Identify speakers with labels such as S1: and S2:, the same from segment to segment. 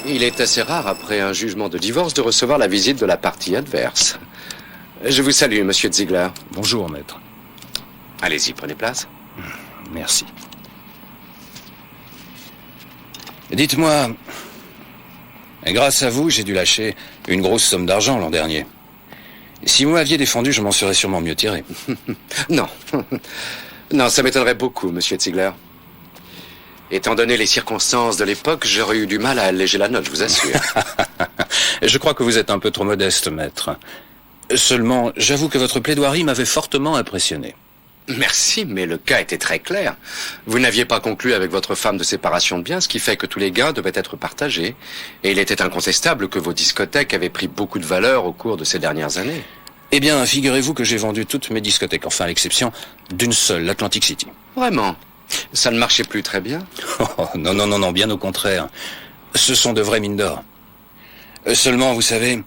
S1: Il est assez rare, après un jugement de divorce, de recevoir la visite de la partie adverse. Je vous salue, monsieur Ziegler.
S2: Bonjour, maître.
S1: Allez-y, prenez place.
S2: Merci. Dites-moi, grâce à vous, j'ai dû lâcher une grosse somme d'argent l'an dernier. Si vous m'aviez défendu, je m'en serais sûrement mieux tiré.
S1: Non. Non, ça m'étonnerait beaucoup, monsieur Ziegler. Étant donné les circonstances de l'époque, j'aurais eu du mal à alléger la note, je vous assure.
S2: Je crois que vous êtes un peu trop modeste, maître. Seulement, j'avoue que votre plaidoirie m'avait fortement impressionné.
S1: Merci, mais le cas était très clair. Vous n'aviez pas conclu avec votre femme de séparation de biens, ce qui fait que tous les gains devaient être partagés. Et il était incontestable que vos discothèques avaient pris beaucoup de valeur au cours de ces dernières années.
S2: Eh bien, figurez-vous que j'ai vendu toutes mes discothèques, enfin à l'exception d'une seule, l'Atlantic City.
S1: Vraiment? Ça ne marchait plus très bien?
S2: Oh, non, bien au contraire. Ce sont de vraies mines d'or. Seulement, vous savez,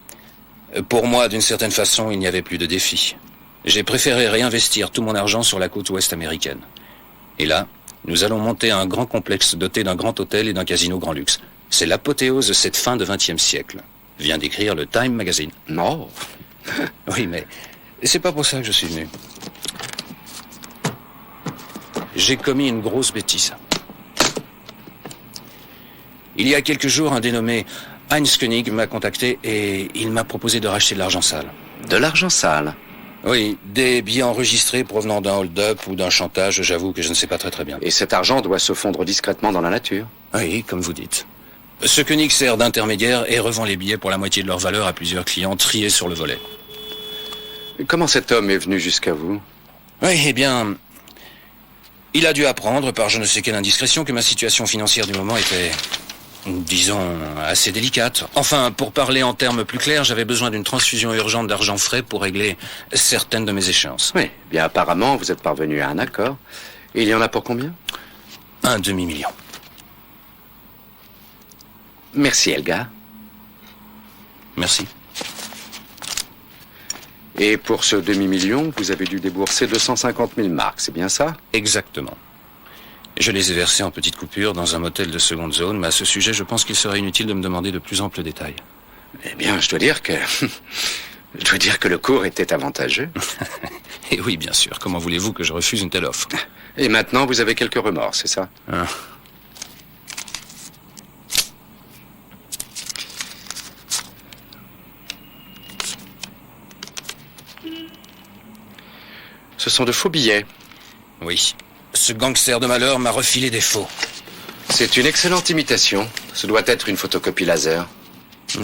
S2: pour moi, d'une certaine façon, il n'y avait plus de défi. J'ai préféré réinvestir tout mon argent sur la côte ouest américaine. Et là, nous allons monter un grand complexe doté d'un grand hôtel et d'un casino grand luxe. C'est l'apothéose de cette fin de XXe siècle, vient d'écrire le Time Magazine.
S1: Non.
S2: Oui, mais c'est pas pour ça que je suis venu. J'ai commis une grosse bêtise. Il y a quelques jours, un dénommé Heinz Koenig m'a contacté et il m'a proposé de racheter de l'argent sale.
S1: De l'argent sale?
S2: Oui, des billets enregistrés provenant d'un hold-up ou d'un chantage, j'avoue que je ne sais pas très bien.
S1: Et cet argent doit se fondre discrètement dans la nature?
S2: Oui, comme vous dites. Ce Koenig sert d'intermédiaire et revend les billets pour la moitié de leur valeur à plusieurs clients triés sur le volet.
S1: Comment cet homme est venu jusqu'à vous?
S2: Oui, eh bien, il a dû apprendre par je ne sais quelle indiscrétion que ma situation financière du moment était, disons, assez délicate. Enfin, pour parler en termes plus clairs, j'avais besoin d'une transfusion urgente d'argent frais pour régler certaines de mes échéances.
S1: Oui, bien apparemment, vous êtes parvenu à un accord. Et il y en a pour combien?
S2: 1 demi-million.
S1: Merci, Elga.
S2: Merci.
S1: Et pour ce demi-million, vous avez dû débourser 250 000 marks, c'est bien ça?
S2: Exactement. Je les ai versés en petites coupures dans un motel de seconde zone, mais à ce sujet, je pense qu'il serait inutile de me demander de plus amples détails.
S1: Eh bien, je dois dire que le cours était avantageux.
S2: Et oui, bien sûr. Comment voulez-vous que je refuse une telle offre?
S1: Et maintenant, vous avez quelques remords, c'est ça?
S2: Ah.
S1: Ce sont de faux billets.
S2: Oui. Ce gangster de malheur m'a refilé des faux.
S1: C'est une excellente imitation. Ce doit être une photocopie laser.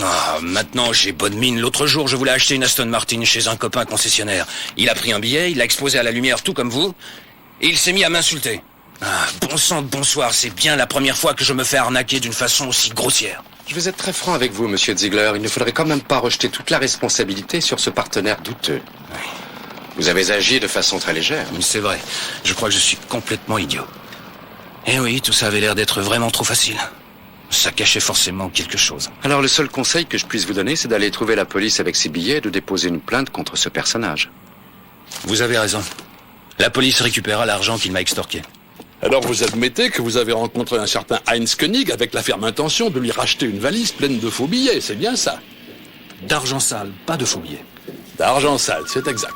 S2: Ah, maintenant j'ai bonne mine. L'autre jour, je voulais acheter une Aston Martin chez un copain concessionnaire. Il a pris un billet, il l'a exposé à la lumière tout comme vous, et il s'est mis à m'insulter. Ah, bon sang de bonsoir, c'est bien la première fois que je me fais arnaquer d'une façon aussi grossière.
S1: Je vais être très franc avec vous, monsieur Ziegler. Il ne faudrait quand même pas rejeter toute la responsabilité sur ce partenaire douteux.
S2: Oui.
S1: Vous avez agi de façon très légère.
S2: C'est vrai. Je crois que je suis complètement idiot. Eh oui, tout ça avait l'air d'être vraiment trop facile. Ça cachait forcément quelque chose.
S1: Alors le seul conseil que je puisse vous donner, c'est d'aller trouver la police avec ces billets et de déposer une plainte contre ce personnage.
S2: Vous avez raison. La police récupérera l'argent qu'il m'a extorqué.
S3: Alors vous admettez que vous avez rencontré un certain Heinz Koenig avec la ferme intention de lui racheter une valise pleine de faux billets, c'est bien ça?
S2: D'argent sale, pas de faux billets.
S3: D'argent sale, c'est exact.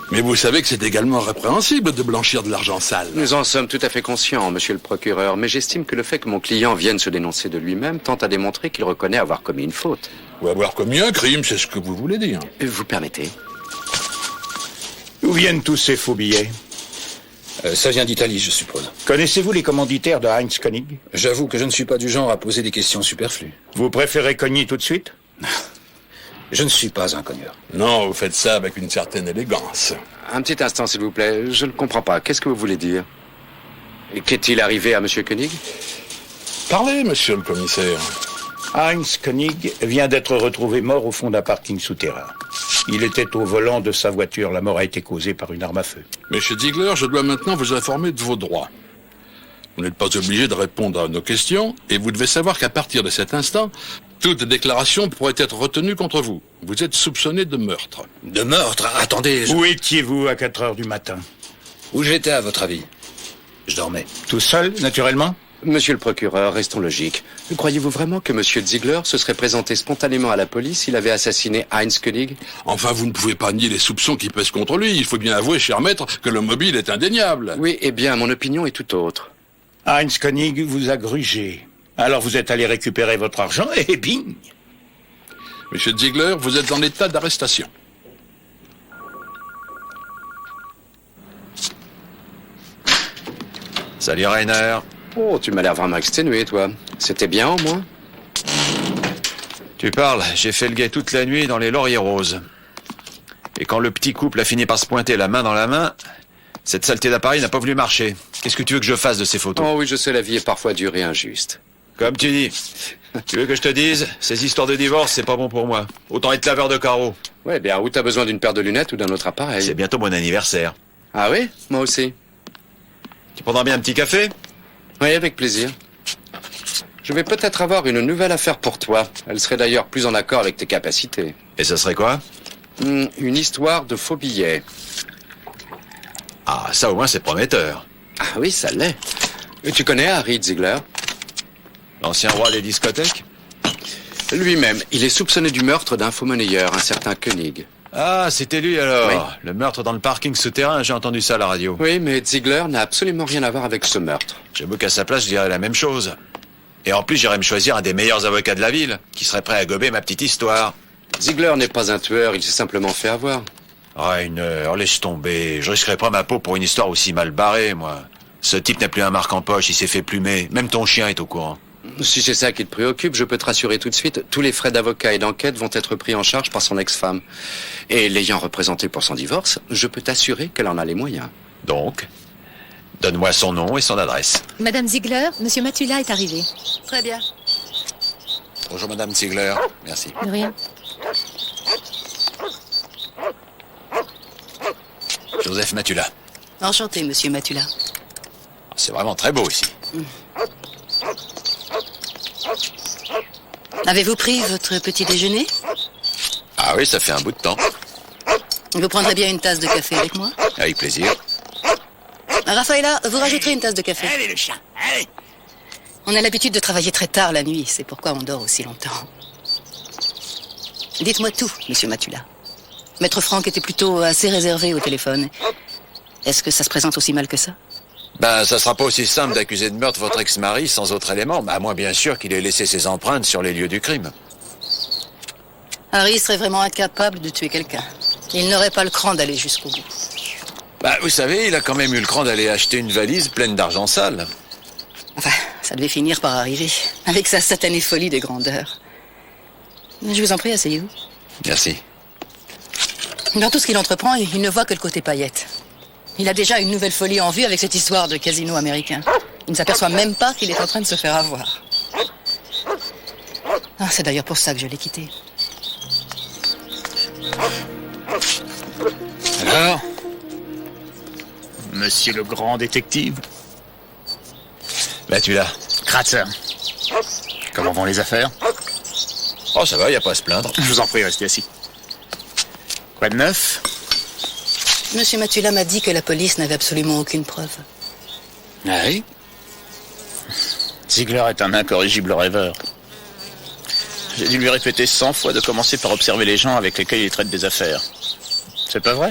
S3: Mais vous savez que c'est également répréhensible de blanchir de l'argent sale.
S1: Nous en sommes tout à fait conscients, monsieur le procureur, mais j'estime que le fait que mon client vienne se dénoncer de lui-même tente à démontrer qu'il reconnaît avoir commis une faute.
S3: Ou avoir commis un crime, c'est ce que vous voulez dire.
S1: Vous permettez?
S4: D'où viennent tous ces faux billets?
S2: Ça vient d'Italie, je suppose.
S4: Connaissez-vous les commanditaires de Heinz Koenig?
S2: J'avoue que je ne suis pas du genre à poser des questions superflues.
S4: Vous préférez cogner tout de suite?
S2: Je ne suis pas un cogneur.
S3: Non, vous faites ça avec une certaine élégance.
S1: Un petit instant, s'il vous plaît. Je ne comprends pas. Qu'est-ce que vous voulez dire? Qu'est-il arrivé à monsieur Koenig?
S3: Parlez, monsieur le commissaire.
S4: Heinz Koenig vient d'être retrouvé mort au fond d'un parking souterrain. Il était au volant de sa voiture. La mort a été causée par une arme à feu.
S3: Monsieur Ziegler, je dois maintenant vous informer de vos droits. Vous n'êtes pas obligé de répondre à nos questions, et vous devez savoir qu'à partir de cet instant, toute déclaration pourrait être retenue contre vous. Vous êtes soupçonné de meurtre.
S2: De meurtre? Attendez,
S4: Où étiez-vous à 4 heures du matin?
S2: Où j'étais, à votre avis? Je dormais.
S4: Tout seul, naturellement?
S1: Monsieur le procureur, restons logiques. Croyez-vous vraiment que Monsieur Ziegler se serait présenté spontanément à la police s'il avait assassiné Heinz Koenig?
S3: Enfin, vous ne pouvez pas nier les soupçons qui pèsent contre lui. Il faut bien avouer, cher maître, que le mobile est indéniable.
S1: Oui, eh bien, mon opinion est tout autre.
S4: Heinz Koenig vous a grugé. Alors vous êtes allé récupérer votre argent et bing!
S3: Monsieur Ziegler, vous êtes en état d'arrestation.
S5: Salut Rainer.
S1: Oh, tu m'as l'air vraiment exténué, toi. C'était bien, au moins?
S5: Tu parles, j'ai fait le guet toute la nuit dans les lauriers roses. Et quand le petit couple a fini par se pointer la main dans la main, cette saleté d'appareil n'a pas voulu marcher. Qu'est-ce que tu veux que je fasse de ces photos?
S1: Oh oui, je sais, la vie est parfois dure et injuste.
S5: Comme tu dis. Tu veux que je te dise, ces histoires de divorce, c'est pas bon pour moi. Autant être laveur de carreaux.
S1: Ouais, bien, ou t'as besoin d'une paire de lunettes ou d'un autre appareil.
S5: C'est bientôt mon anniversaire.
S1: Ah oui? Moi aussi.
S5: Tu prendras bien un petit café?
S1: Oui, avec plaisir. Je vais peut-être avoir une nouvelle affaire pour toi. Elle serait d'ailleurs plus en accord avec tes capacités.
S5: Et ce serait quoi?
S1: Une histoire de faux billets.
S5: Ah, ça au moins c'est prometteur.
S1: Ah oui, ça l'est. Tu connais Harry Ziegler?
S5: L'ancien roi des discothèques?
S1: Lui-même, il est soupçonné du meurtre d'un faux monnayeur, un certain Koenig.
S5: Ah, c'était lui alors.
S1: Oui.
S5: Le meurtre dans le parking souterrain, j'ai entendu ça à la radio.
S1: Oui, mais Ziegler n'a absolument rien à voir avec ce meurtre.
S5: J'avoue qu'à sa place, je dirais la même chose. Et en plus, j'irais me choisir un des meilleurs avocats de la ville, qui serait prêt à gober ma petite histoire.
S1: Ziegler n'est pas un tueur, il s'est simplement fait avoir.
S5: Rainer, laisse tomber. Je risquerais pas ma peau pour une histoire aussi mal barrée, moi. Ce type n'a plus un marque en poche, il s'est fait plumer. Même ton chien est au courant.
S1: Si c'est ça qui te préoccupe, je peux te rassurer tout de suite, tous les frais d'avocat et d'enquête vont être pris en charge par son ex-femme. Et l'ayant représentée pour son divorce, je peux t'assurer qu'elle en a les moyens.
S5: Donc, donne-moi son nom et son adresse.
S6: Madame Ziegler, Monsieur Matula est arrivé.
S7: Très bien.
S5: Bonjour Madame Ziegler. Merci.
S6: De rien.
S5: Joseph Matula.
S7: Enchanté, monsieur Matula.
S5: C'est vraiment très beau ici.
S7: Avez-vous pris votre petit déjeuner?
S5: Ah oui, ça fait un bout de temps.
S7: Vous prendrez bien une tasse de café avec moi?
S5: Avec plaisir.
S7: Raffaella, vous rajouterez une tasse de café. Allez, le chat, allez! On a l'habitude de travailler très tard la nuit, c'est pourquoi on dort aussi longtemps. Dites-moi tout, monsieur Matula. Maître Franck était plutôt assez réservé au téléphone. Est-ce que ça se présente aussi mal que ça?
S5: Ben, ça sera pas aussi simple d'accuser de meurtre votre ex-mari sans autre élément, à moins bien sûr qu'il ait laissé ses empreintes sur les lieux du crime.
S7: Harry serait vraiment incapable de tuer quelqu'un. Il n'aurait pas le cran d'aller jusqu'au bout.
S5: Bah, vous savez, il a quand même eu le cran d'aller acheter une valise pleine d'argent sale.
S7: Enfin, ça devait finir par arriver, avec sa satanée folie de grandeur. Je vous en prie, asseyez-vous.
S5: Merci.
S7: Dans tout ce qu'il entreprend, il ne voit que le côté paillette. Il a déjà une nouvelle folie en vue avec cette histoire de casino américain. Il ne s'aperçoit même pas qu'il est en train de se faire avoir. Ah, c'est d'ailleurs pour ça que je l'ai quitté.
S8: Alors, monsieur le grand détective?
S5: Matula.
S8: Kratzer. Comment vont les affaires?
S5: Oh, ça va, y a pas à se plaindre.
S8: Je vous en prie, restez assis. Quoi de neuf?
S7: Monsieur Matula m'a dit que la police n'avait absolument aucune preuve.
S8: Ah oui? Ziegler est un incorrigible rêveur. J'ai dû lui répéter 100 fois de commencer par observer les gens avec lesquels il traite des affaires. C'est pas vrai?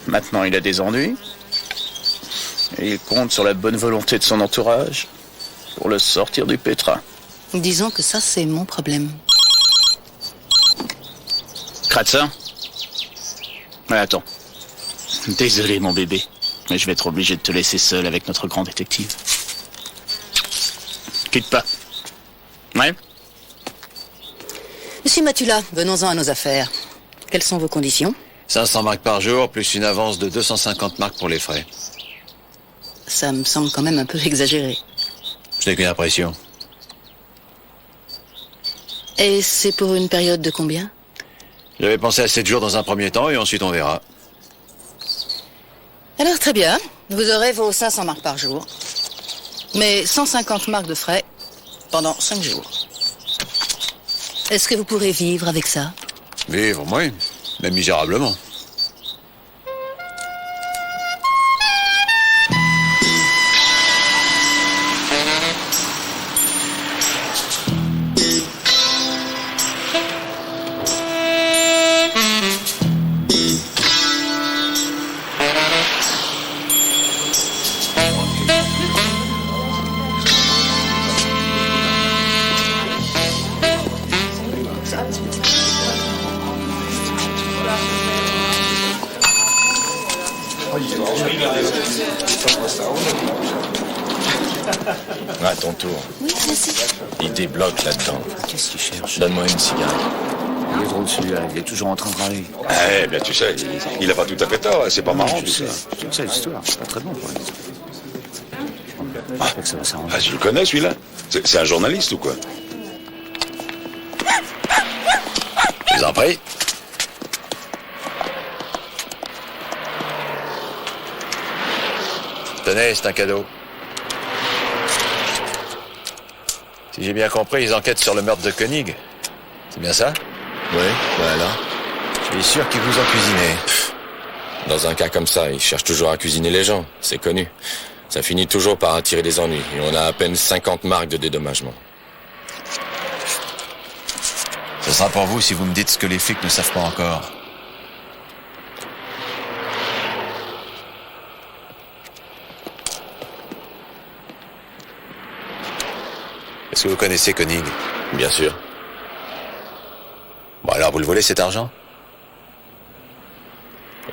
S8: Maintenant, il a des ennuis. Et il compte sur la bonne volonté de son entourage pour le sortir du pétrin.
S7: Disons que ça, c'est mon problème.
S8: Kratzer? Ouais, attends. Désolé, mon bébé, mais je vais être obligé de te laisser seul avec notre grand détective. Quitte pas. Ouais?
S7: Monsieur Matula, venons-en à nos affaires. Quelles sont vos conditions?
S5: 500 marques par jour, plus une avance de 250 marques pour les frais.
S7: Ça me semble quand même un peu exagéré.
S5: Je n'ai qu'une impression.
S7: Et c'est pour une période de combien?
S5: J'avais pensé à 7 jours dans un premier temps et ensuite on verra.
S7: Alors très bien, vous aurez vos 500 marques par jour. Mais 150 marques de frais pendant 5 jours. Est-ce que vous pourrez vivre avec ça?
S5: Vivre, oui. Même misérablement. À ton tour.
S6: Oui, merci.
S5: Il débloque là-dedans.
S9: Qu'est-ce qu'il cherche?
S5: Donne-moi une cigarette.
S9: Il est drôle celui-là, il est toujours en train de râler.
S10: Eh bien, tu sais, il a pas tout à fait tort, hein, c'est pas marrant tout ça.
S9: Je sais l'histoire, c'est pas très bon pour lui. J'espère que ça va s'arranger.
S10: Ah, je le connais celui-là. C'est un journaliste ou quoi?
S5: Je vous en prie. Tenez, c'est un cadeau. Si j'ai bien compris, ils enquêtent sur le meurtre de Koenig. C'est bien ça?
S11: Oui, voilà.
S5: Je suis sûr qu'ils vous ont cuisiné.
S11: Dans un cas comme ça, ils cherchent toujours à cuisiner les gens, c'est connu. Ça finit toujours par attirer des ennuis, et on a à peine 50 marques de dédommagement.
S5: Ce sera pour vous si vous me dites ce que les flics ne savent pas encore. Est-ce que vous connaissez Koenig?
S11: Bien sûr.
S5: Bon, alors vous le volez cet argent?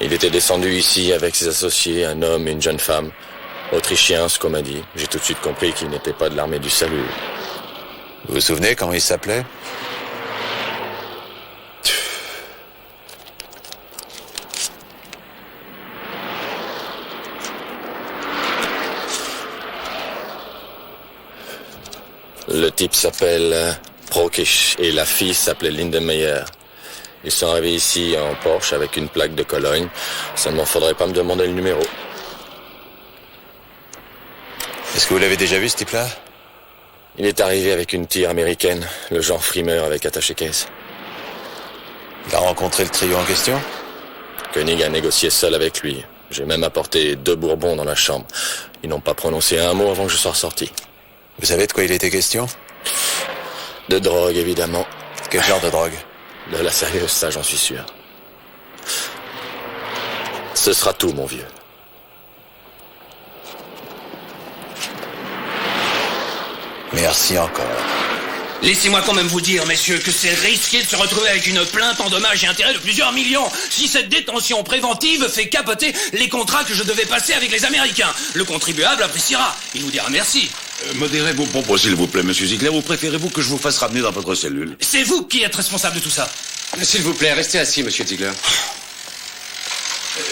S11: Il était descendu ici avec ses associés, un homme et une jeune femme. Autrichiens, ce qu'on m'a dit. J'ai tout de suite compris qu'ils n'étaient pas de l'armée du salut.
S5: Vous vous souvenez comment il s'appelait?
S11: Le type s'appelle Prokisch et la fille s'appelait Lindemeyer. Ils sont arrivés ici en Porsche avec une plaque de Cologne. Seulement, faudrait pas me demander le numéro.
S5: Est-ce que vous l'avez déjà vu, ce type-là?
S11: Il est arrivé avec une tire américaine, le genre frimeur avec attaché-caisse.
S5: Il a rencontré le trio en question?
S11: Koenig a négocié seul avec lui. J'ai même apporté 2 bourbons dans la chambre. Ils n'ont pas prononcé un mot avant que je sois sorti.
S5: Vous savez de quoi il était question?
S11: De drogue, évidemment.
S5: Quel genre de drogue?
S11: De la sérieuse, ça j'en suis sûr. Ce sera tout, mon vieux.
S5: Merci encore.
S2: Laissez-moi quand même vous dire, messieurs, que c'est risqué de se retrouver avec une plainte en dommages et intérêts de plusieurs millions si cette détention préventive fait capoter les contrats que je devais passer avec les Américains. Le contribuable appréciera. Il vous dira merci.
S10: Modérez vos propos, s'il vous plaît, monsieur Ziegler. Ou préférez-vous que je vous fasse ramener dans votre cellule?
S2: C'est vous qui êtes responsable de tout ça.
S1: S'il vous plaît, restez assis, monsieur Ziegler.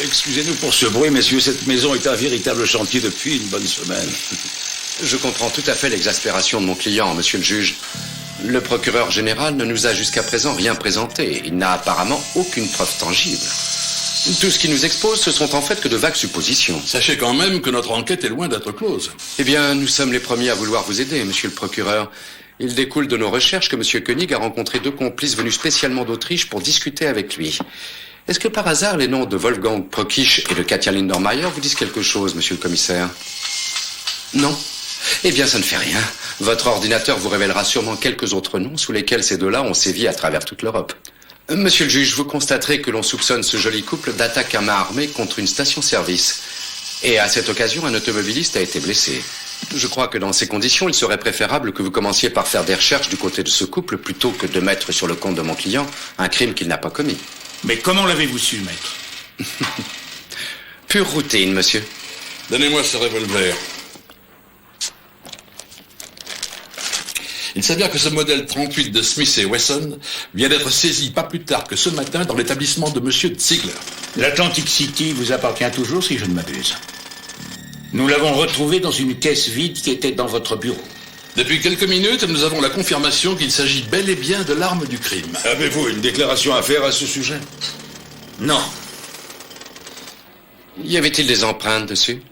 S10: Excusez-nous pour ce bruit, messieurs. Cette maison est un véritable chantier depuis une bonne semaine.
S1: Je comprends tout à fait l'exaspération de mon client, monsieur le juge. Le procureur général ne nous a jusqu'à présent rien présenté. Il n'a apparemment aucune preuve tangible. Tout ce qui nous expose, ce sont en fait que de vagues suppositions.
S3: Sachez quand même que notre enquête est loin d'être close.
S1: Eh bien, nous sommes les premiers à vouloir vous aider, monsieur le procureur. Il découle de nos recherches que monsieur Koenig a rencontré 2 complices venus spécialement d'Autriche pour discuter avec lui. Est-ce que par hasard les noms de Wolfgang Prokisch et de Katja Lindermeyer vous disent quelque chose, monsieur le commissaire? Non? Eh bien, ça ne fait rien. Votre ordinateur vous révélera sûrement quelques autres noms sous lesquels ces 2-là ont sévi à travers toute l'Europe. Monsieur le juge, vous constaterez que l'on soupçonne ce joli couple d'attaque à main armée contre une station-service. Et à cette occasion, un automobiliste a été blessé. Je crois que dans ces conditions, il serait préférable que vous commenciez par faire des recherches du côté de ce couple plutôt que de mettre sur le compte de mon client un crime qu'il n'a pas commis.
S9: Mais comment l'avez-vous su, maître?
S1: Pure routine, monsieur.
S3: Donnez-moi ce revolver. Il s'avère que ce modèle 38 de Smith & Wesson vient d'être saisi pas plus tard que ce matin dans l'établissement de monsieur Ziegler.
S4: L'Atlantic City vous appartient toujours, si je ne m'abuse. Nous l'avons retrouvé dans une caisse vide qui était dans votre bureau.
S3: Depuis quelques minutes, nous avons la confirmation qu'il s'agit bel et bien de l'arme du crime.
S10: Avez-vous une déclaration à faire à ce sujet?
S9: Non.
S1: Y avait-il des empreintes dessus?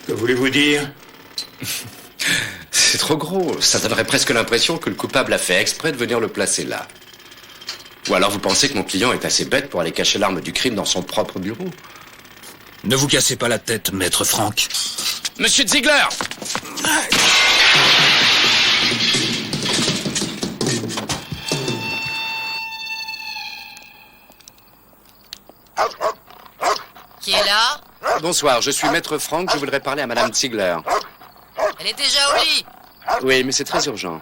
S4: Que voulez-vous dire?
S1: C'est trop gros. Ça donnerait presque l'impression que le coupable a fait exprès de venir le placer là. Ou alors vous pensez que mon client est assez bête pour aller cacher l'arme du crime dans son propre bureau?
S2: Ne vous cassez pas la tête, maître Franck.
S1: Monsieur Ziegler!
S7: Qui est là?
S1: Bonsoir, je suis maître Franck, je voudrais parler à madame Ziegler.
S7: Elle est déjà au lit.
S1: Oui, mais c'est très urgent.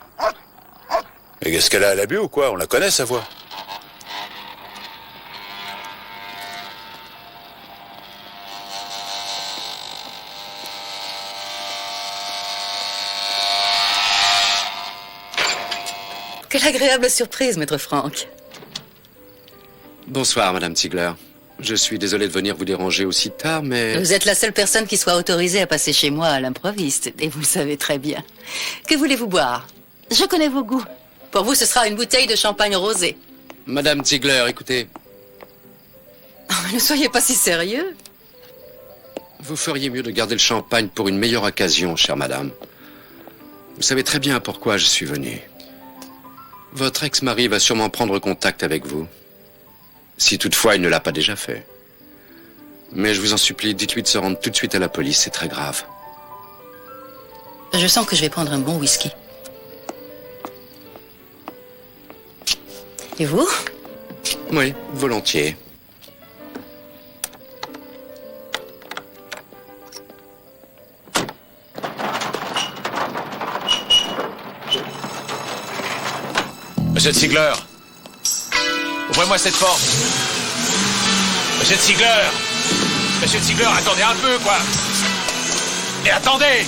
S5: Mais qu'est-ce qu'elle a à la bu ou quoi? On la connaît, sa voix.
S7: Quelle agréable surprise, maître Franck.
S1: Bonsoir, Madame Ziegler. Je suis désolé de venir vous déranger aussi tard, mais...
S7: Vous êtes la seule personne qui soit autorisée à passer chez moi à l'improviste, et vous le savez très bien. Que voulez-vous boire? Je connais vos goûts. Pour vous, ce sera une bouteille de champagne rosé.
S1: Madame Ziegler, écoutez,
S7: Oh, ne soyez pas si sérieux.
S1: vous feriez mieux de garder le champagne pour une meilleure occasion, chère madame. Vous savez très bien pourquoi je suis venu. Votre ex-mari va sûrement prendre contact avec vous. Si toutefois il ne l'a pas déjà fait. Mais je vous en supplie, dites-lui de se rendre tout de suite à la police, c'est très grave.
S7: Je sens que je vais prendre un bon whisky. Et vous?
S1: Oui, volontiers.
S5: Monsieur Ziegler, ouvrez-moi cette porte. Monsieur Ziegler, Monsieur Ziegler, attendez un peu, quoi. Mais attendez.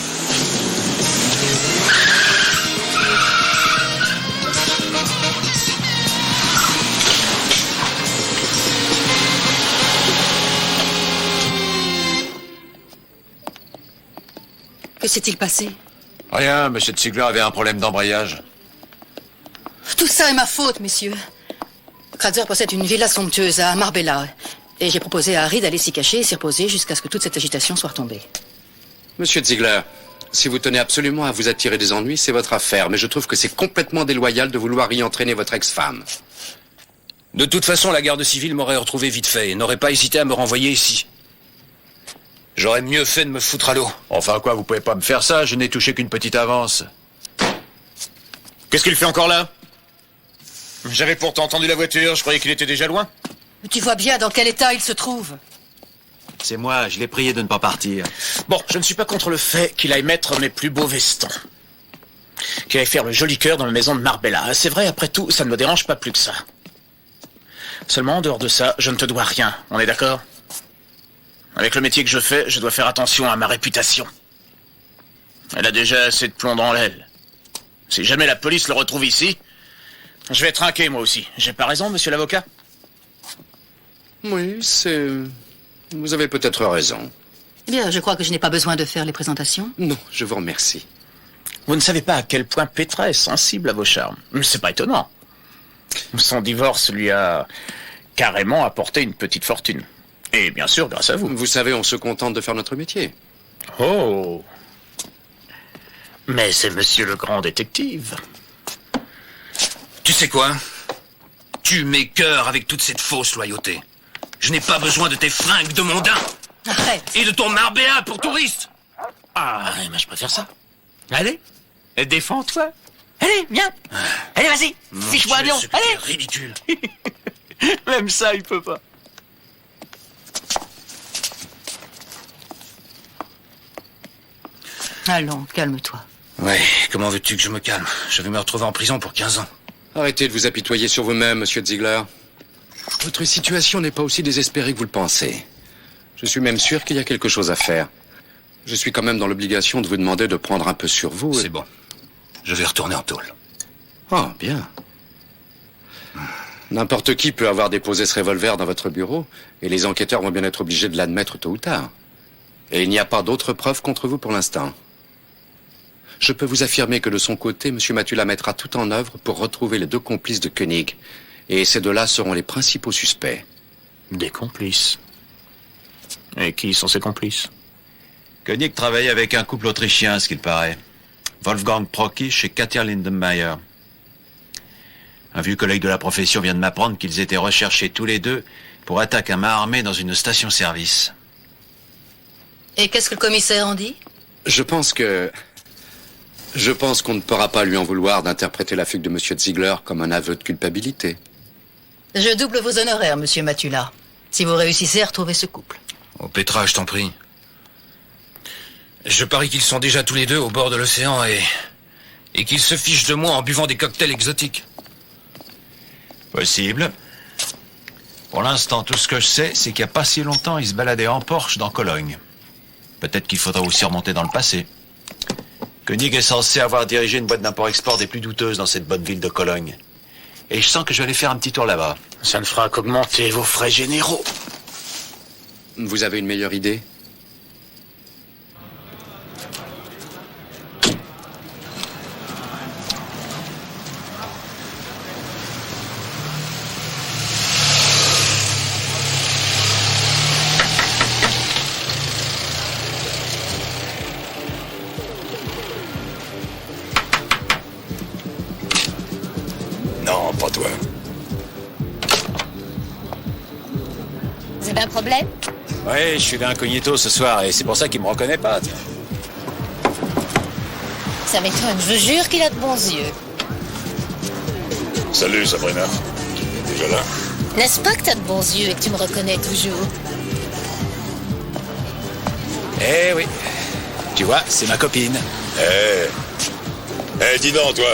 S7: Que s'est-il passé?
S5: Rien, Monsieur Ziegler avait un problème d'embrayage.
S7: Tout ça est ma faute, messieurs. Kratzer possède une villa somptueuse à Marbella. Et j'ai proposé à Harry d'aller s'y cacher et s'y reposer jusqu'à ce que toute cette agitation soit retombée.
S1: Monsieur Ziegler, si vous tenez absolument à vous attirer des ennuis, c'est votre affaire. Mais je trouve que c'est complètement déloyal de vouloir y entraîner votre ex-femme.
S2: De toute façon, la garde civile m'aurait retrouvé vite fait et n'aurait pas hésité à me renvoyer ici. J'aurais mieux fait de me foutre à l'eau.
S5: Enfin quoi, vous pouvez pas me faire ça, je n'ai touché qu'une petite avance.
S8: Qu'est-ce qu'il fait encore là? J'avais pourtant entendu la voiture, je croyais qu'il était déjà loin.
S7: Mais tu vois bien dans quel état il se trouve.
S5: C'est moi, je l'ai prié de ne pas partir.
S8: Bon, je ne suis pas contre le fait qu'il aille mettre mes plus beaux vestons. Qu'il aille faire le joli cœur dans la maison de Marbella. C'est vrai, après tout, ça ne me dérange pas plus que ça. Seulement, en dehors de ça, je ne te dois rien, on est d'accord? Avec le métier que je fais, je dois faire attention à ma réputation. Elle a déjà assez de plomb dans l'aile. Si jamais la police le retrouve ici, je vais trinquer moi aussi. J'ai pas raison, monsieur l'avocat?
S1: Oui, c'est... Vous avez peut-être raison.
S7: Eh bien, je crois que je n'ai pas besoin de faire les présentations.
S1: Non, je vous remercie.
S8: Vous ne savez pas à quel point Petra est sensible à vos charmes. C'est pas étonnant. Son divorce lui a carrément apporté une petite fortune. Et bien sûr, grâce à vous.
S1: Vous savez, on se contente de faire notre métier.
S8: Oh. Mais c'est monsieur le grand détective.
S2: Tu sais quoi? Tu m'écœures avec toute cette fausse loyauté. Je n'ai pas besoin de tes fringues de mondain.
S7: Arrête.
S2: Et de ton Marbella pour touristes.
S8: Ah, mais je préfère ça. Allez, défends-toi. Allez, viens. Allez, vas-y. Fiche-moi un lion. Allez.
S2: Ridicule.
S8: Même ça, il peut pas.
S7: Allons, calme-toi.
S2: Ouais, comment veux-tu que je me calme? Je vais me retrouver en prison pour 15 ans.
S1: Arrêtez de vous apitoyer sur vous-même, monsieur Ziegler. Votre situation n'est pas aussi désespérée que vous le pensez. Je suis même sûr qu'il y a quelque chose à faire. Je suis quand même dans l'obligation de vous demander de prendre un peu sur vous.
S2: C'est bon. Je vais retourner en tôle.
S1: Oh, bien. N'importe qui peut avoir déposé ce revolver dans votre bureau, et les enquêteurs vont bien être obligés de l'admettre tôt ou tard. Et il n'y a pas d'autres preuves contre vous pour l'instant. Je peux vous affirmer que de son côté, M. Matula mettra tout en œuvre pour retrouver les deux complices de Koenig. Et ces deux-là seront les principaux suspects.
S8: Des complices. Et qui sont ces complices?
S5: Koenig travaillait avec un couple autrichien, ce qu'il paraît. Wolfgang Prokisch et Katja Lindenmayer. Un vieux collègue de la profession vient de m'apprendre qu'ils étaient recherchés tous les deux pour attaque à main armée dans une station-service.
S7: Et qu'est-ce que le commissaire en dit?
S1: Je pense qu'on ne pourra pas lui en vouloir d'interpréter la fugue de M. Ziegler comme un aveu de culpabilité.
S7: Je double vos honoraires, monsieur Matula, si vous réussissez à retrouver ce couple.
S2: Oh, Petra, je t'en prie. Je parie qu'ils sont déjà tous les deux au bord de l'océan et qu'ils se fichent de moi en buvant des cocktails exotiques.
S5: Possible. Pour l'instant, tout ce que je sais, c'est qu'il n'y a pas si longtemps, ils se baladaient en Porsche dans Cologne. Peut-être qu'il faudra aussi remonter dans le passé. Koenig est censé avoir dirigé une boîte d'import-export des plus douteuses dans cette bonne ville de Cologne. Et je sens que je vais aller faire un petit tour là-bas.
S8: Ça ne fera qu'augmenter vos frais généraux.
S1: Vous avez une meilleure idée?
S10: Non, pas toi.
S6: Vous avez un problème?
S2: Ouais, je suis là incognito ce soir et c'est pour ça qu'il me reconnaît pas, tiens.
S6: Ça m'étonne, je vous jure qu'il a de bons yeux.
S10: Salut, Sabrina. Déjà là?
S6: N'est-ce pas que t'as de bons yeux et que tu me reconnais toujours?
S2: Eh oui. Tu vois, c'est ma copine.
S10: Dis donc, toi.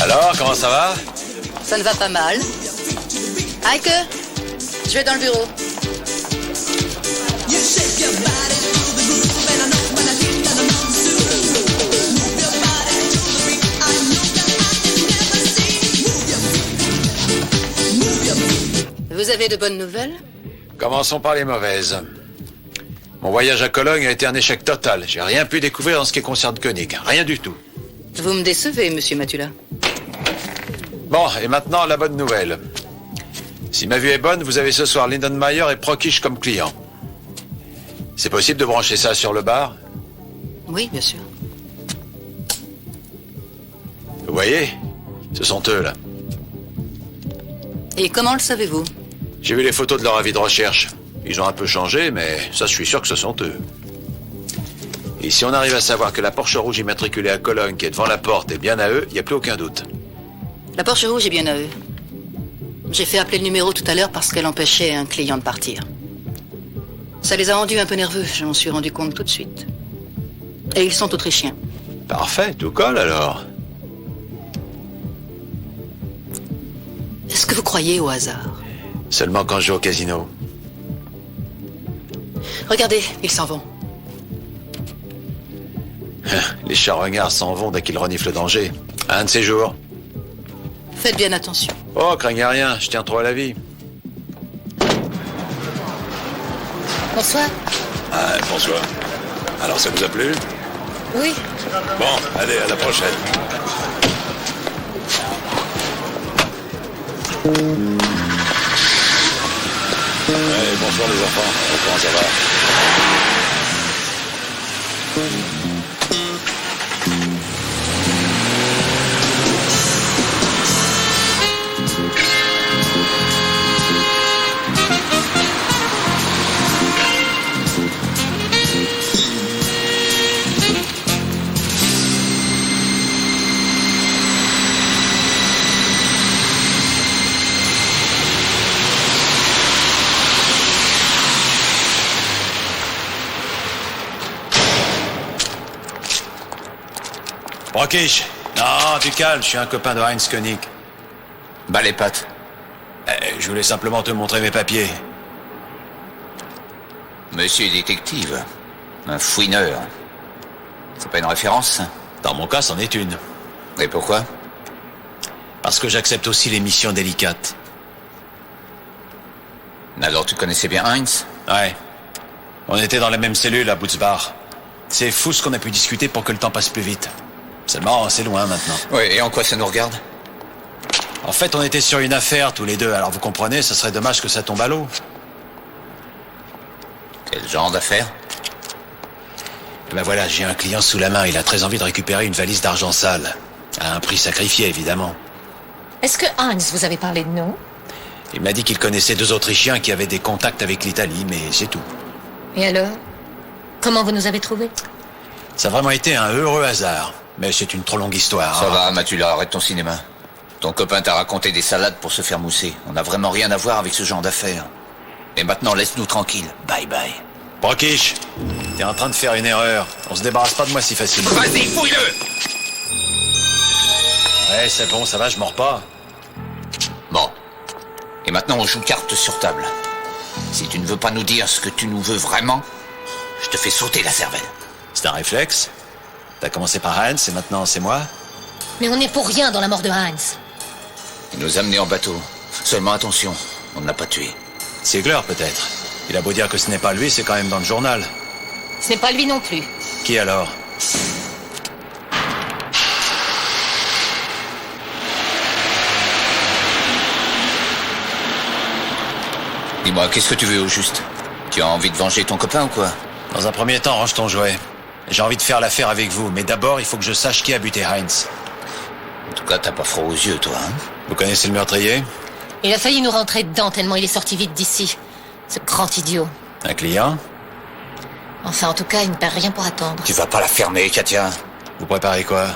S5: Alors, comment ça va?
S7: Ça ne va pas mal. Heike, je vais dans le bureau. Vous avez de bonnes nouvelles?
S5: Commençons par les mauvaises. Mon voyage à Cologne a été un échec total. J'ai rien pu découvrir en ce qui concerne Koenig. Rien du tout.
S7: Vous me décevez, monsieur Matula.
S5: Bon, et maintenant, la bonne nouvelle. Si ma vue est bonne, vous avez ce soir Lindenmayer et Prokish comme clients. C'est possible de brancher ça sur le bar?
S7: Oui, bien sûr.
S5: Vous voyez? Ce sont eux, là.
S7: Et comment le savez-vous?
S5: J'ai vu les photos de leur avis de recherche. Ils ont un peu changé, mais ça, je suis sûr que ce sont eux. Et si on arrive à savoir que la Porsche rouge immatriculée à Cologne, qui est devant la porte, est bien à eux, il n'y a plus aucun doute.
S7: La Porsche rouge est bien à eux. J'ai fait appeler le numéro tout à l'heure parce qu'elle empêchait un client de partir. Ça les a rendus un peu nerveux, j'en suis rendu compte tout de suite. Et ils sont autrichiens.
S5: Parfait, tout colle alors.
S7: Est-ce que vous croyez au hasard?
S5: Seulement quand je joue au casino.
S7: Regardez, ils s'en vont.
S5: Les charognares s'en vont dès qu'ils reniflent le danger. Un de ces jours.
S7: Faites bien attention.
S5: Oh, craignez rien, je tiens trop à la vie.
S6: Bonsoir.
S10: Ah, François. Alors, ça vous a plu?
S6: Oui.
S10: Bon, allez, à la prochaine. Allez, bonsoir les enfants. Comment ça va?
S5: Prokish. Non, du calme, je suis un copain de Heinz Koenig.
S2: Bah les pattes.
S5: Je voulais simplement te montrer mes papiers.
S2: Monsieur est détective. Un fouineur. C'est pas une référence?
S5: Dans mon cas, c'en est une.
S2: Et pourquoi?
S5: Parce que j'accepte aussi les missions délicates.
S2: Alors tu connaissais bien Heinz?
S5: Ouais. On était dans la même cellule à Butzbach. C'est fou ce qu'on a pu discuter pour que le temps passe plus vite. Seulement, c'est loin maintenant.
S2: Oui, et en quoi ça nous regarde?
S5: En fait, on était sur une affaire tous les deux, alors vous comprenez, ça serait dommage que ça tombe à l'eau.
S2: Quel genre d'affaire?
S5: Ben voilà, j'ai un client sous la main, il a très envie de récupérer une valise d'argent sale. À un prix sacrifié, évidemment.
S6: Est-ce que Heinz vous avait parlé de nous?
S5: Il m'a dit qu'il connaissait 2 Autrichiens qui avaient des contacts avec l'Italie, mais c'est tout.
S6: Et alors? Comment vous nous avez trouvés?
S5: Ça a vraiment été un heureux hasard. Mais c'est une trop longue histoire.
S9: Ça va, Matula, arrête ton cinéma. Ton copain t'a raconté des salades pour se faire mousser. On n'a vraiment rien à voir avec ce genre d'affaires. Et maintenant, laisse-nous tranquilles. Bye bye.
S5: Prokish, t'es en train de faire une erreur. On se débarrasse pas de moi si facilement.
S9: Vas-y, fouille-le!
S5: Ouais, c'est bon, ça va, je mords pas.
S9: Bon. Et maintenant, on joue carte sur table. Si tu ne veux pas nous dire ce que tu nous veux vraiment, je te fais sauter la cervelle.
S5: C'est un réflexe. T'as commencé par Heinz et maintenant c'est moi.
S6: Mais on n'est pour rien dans la mort de Heinz.
S9: Il nous a amenés en bateau. Seulement attention, on ne l'a pas tué.
S5: Ziegler peut-être. Il a beau dire que ce n'est pas lui, c'est quand même dans le journal.
S6: Ce n'est pas lui non plus.
S5: Qui alors?
S9: Dis-moi, qu'est-ce que tu veux au juste? Tu as envie de venger ton copain ou quoi?
S5: Dans un premier temps, range ton jouet. J'ai envie de faire l'affaire avec vous, mais d'abord, il faut que je sache qui a buté Heinz.
S9: En tout cas, t'as pas froid aux yeux, toi, hein?
S5: Vous connaissez le meurtrier?
S6: Il a failli nous rentrer dedans tellement il est sorti vite d'ici. Ce grand idiot.
S5: Un client?
S6: Enfin, en tout cas, il ne perd rien pour attendre.
S9: Tu vas pas la fermer, Katia.
S5: Vous préparez quoi?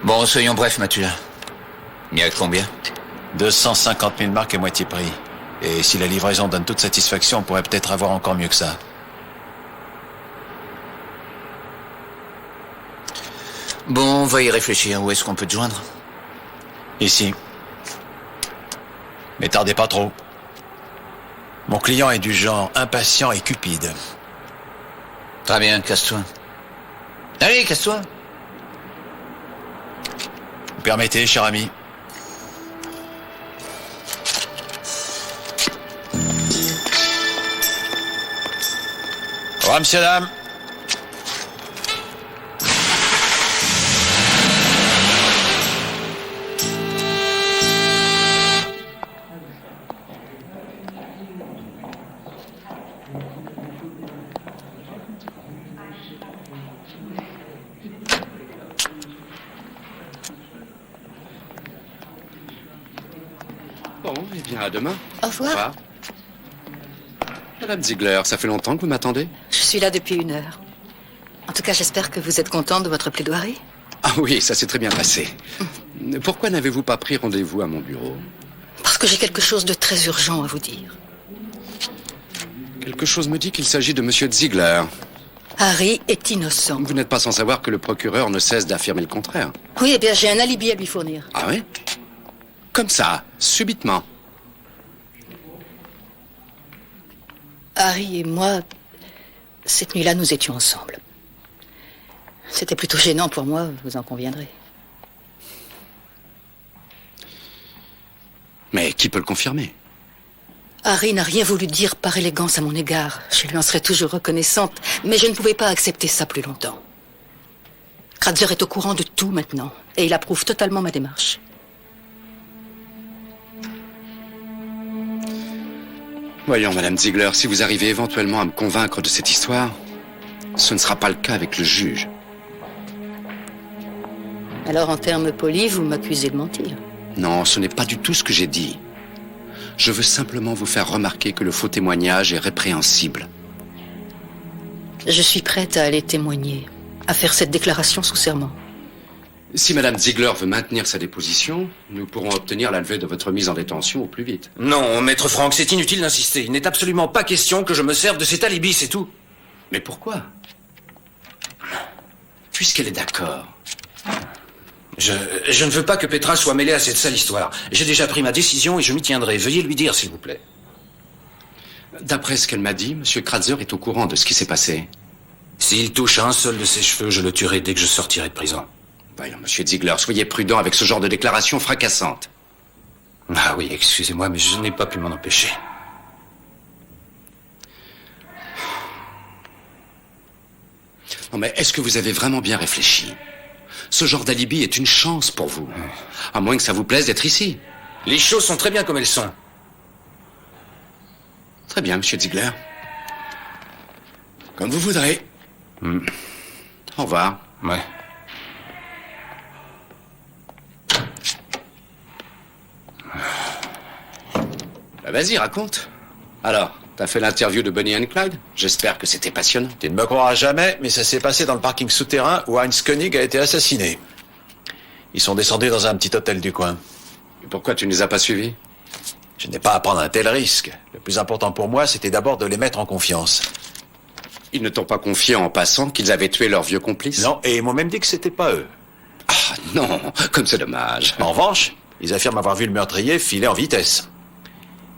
S9: Bon, soyons brefs, Mathieu. Il y a combien?
S5: 250 000 marques et moitié prix. Et si la livraison donne toute satisfaction, on pourrait peut-être avoir encore mieux que ça.
S9: Bon, on va y réfléchir. Où est-ce qu'on peut te joindre?
S5: Ici. Mais tardez pas trop. Mon client est du genre impatient et cupide.
S9: Très bien, casse-toi. Allez, casse-toi.
S5: Vous permettez, cher ami? Au revoir, monsieur, dame.
S1: Bon, eh bien, à demain.
S6: Au revoir.
S1: Madame Ziegler, ça fait longtemps que vous m'attendez?
S7: Je suis là depuis 1 heure. En tout cas, j'espère que vous êtes contente de votre plaidoirie.
S1: Ah oui, ça s'est très bien passé. Pourquoi n'avez-vous pas pris rendez-vous à mon bureau?
S7: Parce que j'ai quelque chose de très urgent à vous dire.
S1: Quelque chose me dit qu'il s'agit de Monsieur Ziegler.
S7: Harry est innocent.
S1: Vous n'êtes pas sans savoir que le procureur ne cesse d'affirmer le contraire.
S7: Oui, eh bien, j'ai un alibi à lui fournir.
S1: Ah oui? Comme ça, subitement.
S7: Harry et moi, cette nuit-là, nous étions ensemble. C'était plutôt gênant pour moi, vous en conviendrez.
S1: Mais qui peut le confirmer?
S7: Harry n'a rien voulu dire par élégance à mon égard. Je lui en serais toujours reconnaissante, mais je ne pouvais pas accepter ça plus longtemps. Kratzer est au courant de tout maintenant, et il approuve totalement ma démarche.
S1: Voyons, Madame Ziegler, si vous arrivez éventuellement à me convaincre de cette histoire, ce ne sera pas le cas avec le juge.
S7: Alors, en termes polis, vous m'accusez de mentir.
S1: Non, ce n'est pas du tout ce que j'ai dit. Je veux simplement vous faire remarquer que le faux témoignage est répréhensible.
S7: Je suis prête à aller témoigner, à faire cette déclaration sous serment.
S1: Si Madame Ziegler veut maintenir sa déposition, nous pourrons obtenir la levée de votre mise en détention au plus vite.
S2: Non, maître Franck, c'est inutile d'insister. Il n'est absolument pas question que je me serve de cet alibi, c'est tout.
S1: Mais pourquoi? Puisqu'elle est d'accord.
S2: Je ne veux pas que Petra soit mêlée à cette sale histoire. J'ai déjà pris ma décision et je m'y tiendrai. Veuillez lui dire, s'il vous plaît.
S1: D'après ce qu'elle m'a dit, Monsieur Kratzer est au courant de ce qui s'est passé.
S2: S'il touche à un seul de ses cheveux, je le tuerai dès que je sortirai de prison.
S1: Voyons, Monsieur Ziegler, soyez prudent avec ce genre de déclaration fracassante.
S2: Ah oui, excusez-moi, mais je n'ai pas pu m'en empêcher.
S1: Non mais est-ce que vous avez vraiment bien réfléchi? Ce genre d'alibi est une chance pour vous. À moins que ça vous plaise d'être ici.
S2: Les choses sont très bien comme elles sont.
S1: Très bien, Monsieur Ziegler. Comme vous voudrez. Au revoir.
S2: Ouais.
S1: Vas-y, raconte. Alors, t'as fait l'interview de Bonnie and Clyde? J'espère que c'était passionnant.
S5: Tu ne me croiras jamais, mais ça s'est passé dans le parking souterrain où Heinz Koenig a été assassiné. Ils sont descendus dans un petit hôtel du coin.
S1: Et pourquoi tu ne les as pas suivis?
S5: Je n'ai pas à prendre un tel risque. Le plus important pour moi, c'était d'abord de les mettre en confiance.
S1: Ils ne t'ont pas confié en passant qu'ils avaient tué leur vieux complice?
S5: Non, et ils m'ont même dit que c'était pas eux.
S1: Ah non, comme c'est dommage.
S5: En revanche, ils affirment avoir vu le meurtrier filer en vitesse.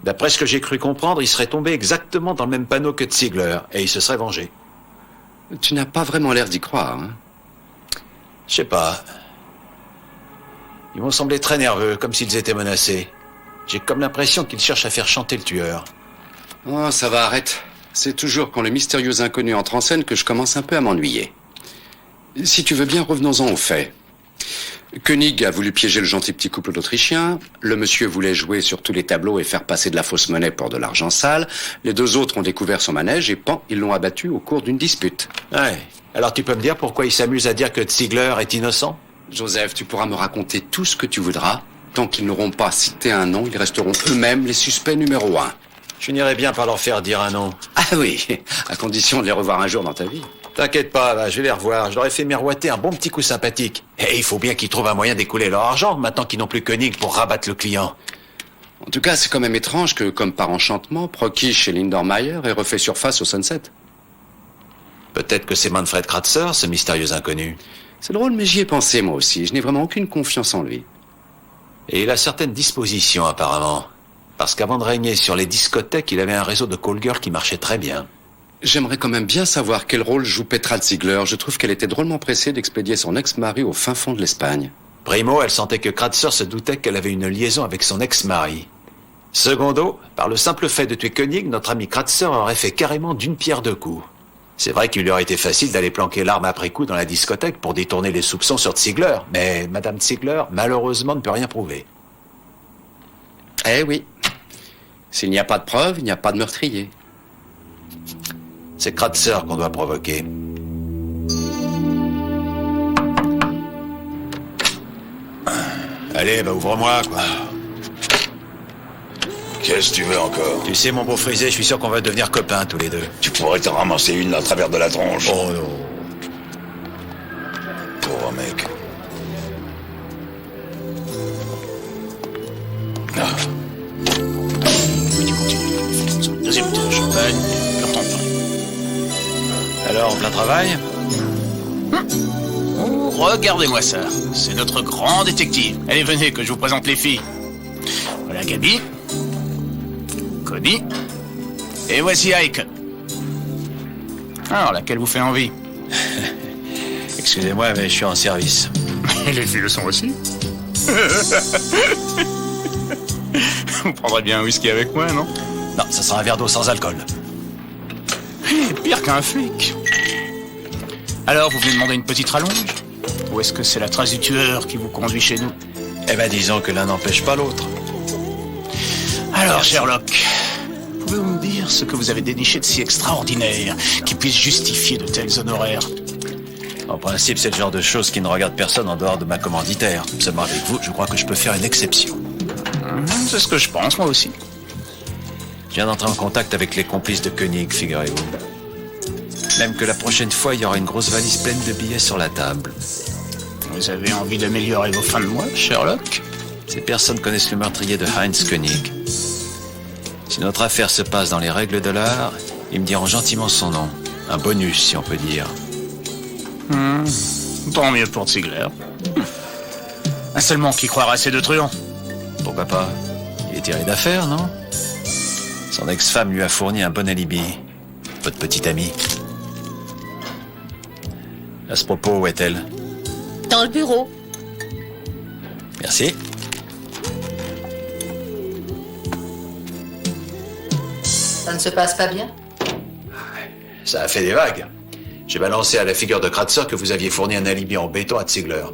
S5: D'après ce que j'ai cru comprendre, il serait tombé exactement dans le même panneau que Ziegler, et il se serait vengé.
S1: Tu n'as pas vraiment l'air d'y croire, hein?
S5: Je sais pas. Ils m'ont semblé très nerveux, comme s'ils étaient menacés. J'ai comme l'impression qu'ils cherchent à faire chanter le tueur.
S1: Oh, ça va, arrête. C'est toujours quand le mystérieux inconnu entre en scène que je commence un peu à m'ennuyer. Si tu veux bien, revenons-en aux faits. Koenig a voulu piéger le gentil petit couple d'Autrichiens. Le monsieur voulait jouer sur tous les tableaux et faire passer de la fausse monnaie pour de l'argent sale. Les deux autres ont découvert son manège et pan, ils l'ont abattu au cours d'une dispute.
S5: Ouais. Alors tu peux me dire pourquoi ils s'amusent à dire que Ziegler est innocent?
S1: Joseph, tu pourras me raconter tout ce que tu voudras. Tant qu'ils n'auront pas cité un nom, ils resteront eux-mêmes les suspects numéro 1.
S5: Je finirais bien par leur faire dire un nom.
S1: Ah oui, à condition de les revoir un jour dans ta vie.
S5: T'inquiète pas, là, je vais les revoir. Je leur ai fait miroiter un bon petit coup sympathique. Et il faut bien qu'ils trouvent un moyen d'écouler leur argent, maintenant qu'ils n'ont plus Koenig pour rabattre le client.
S1: En tout cas, c'est quand même étrange que, comme par enchantement, Prokish et Lindermeyer aient refait surface au Sunset.
S5: Peut-être que c'est Manfred Kratzer, ce mystérieux inconnu.
S1: C'est drôle, mais j'y ai pensé moi aussi. Je n'ai vraiment aucune confiance en lui.
S5: Et il a certaines dispositions, apparemment. Parce qu'avant de régner sur les discothèques, il avait un réseau de call girls qui marchait très bien.
S1: J'aimerais quand même bien savoir quel rôle joue Petra Ziegler. Je trouve qu'elle était drôlement pressée d'expédier son ex-mari au fin fond de l'Espagne.
S5: Primo, elle sentait que Kratzer se doutait qu'elle avait une liaison avec son ex-mari. Secondo, par le simple fait de tuer Koenig, notre ami Kratzer aurait fait carrément d'une pierre deux coups. C'est vrai qu'il lui aurait été facile d'aller planquer l'arme après coup dans la discothèque pour détourner les soupçons sur Ziegler, mais Madame Ziegler, malheureusement, ne peut rien prouver.
S1: Eh oui. S'il n'y a pas de preuve, il n'y a pas de meurtrier.
S5: C'est Kratzer qu'on doit provoquer. Allez, ouvre-moi, quoi.
S10: Qu'est-ce que tu veux encore?
S5: Tu sais, mon beau frisé, je suis sûr qu'on va devenir copains, tous les deux.
S10: Tu pourrais t'en ramasser une à travers de la tronche.
S5: Oh non.
S10: Pauvre mec. Ah.
S8: Oui, tu continues. Deuxième bouteille de champagne, leur temps de parler.
S5: Alors, en plein travail?
S8: Oh, regardez-moi ça. C'est notre grand détective. Allez, venez que je vous présente les filles. Voilà Gabi. Connie. Et voici Ike. Alors, laquelle vous fait envie?
S5: Excusez-moi, mais je suis en service.
S8: Et les filles le sont aussi. Vous prendrez bien un whisky avec moi, non?
S5: Non, ça sera un verre d'eau sans alcool.
S8: Pire qu'un flic. Alors, vous venez demander une petite rallonge? Ou est-ce que c'est la trace du tueur qui vous conduit chez nous?
S5: Eh ben, disons que l'un n'empêche pas l'autre.
S8: Alors, Sherlock, pouvez-vous me dire ce que vous avez déniché de si extraordinaire qui puisse justifier de tels honoraires?
S5: En principe, c'est le genre de choses qui ne regarde personne en dehors de ma commanditaire. Seulement avec vous, je crois que je peux faire une exception.
S8: C'est ce que je pense, moi aussi.
S5: Je viens d'entrer en contact avec les complices de Koenig, figurez-vous. Même que la prochaine fois, il y aura une grosse valise pleine de billets sur la table.
S8: Vous avez envie d'améliorer vos fins de mois, Sherlock?
S5: Ces personnes connaissent le meurtrier de Heinz Koenig. Si notre affaire se passe dans les règles de l'art, ils me diront gentiment son nom. Un bonus, si on peut dire.
S8: Tant mieux pour Ziegler. Seulement qui croira à ces deux truands?
S5: Pourquoi pas? Il est tiré d'affaire, non? Son ex-femme lui a fourni un bon alibi. Votre petite amie. À ce propos, où est-elle?
S6: Dans le bureau.
S5: Merci.
S7: Ça ne se passe pas bien?
S5: Ça a fait des vagues. J'ai balancé à la figure de Kratzer que vous aviez fourni un alibi en béton à Ziegler.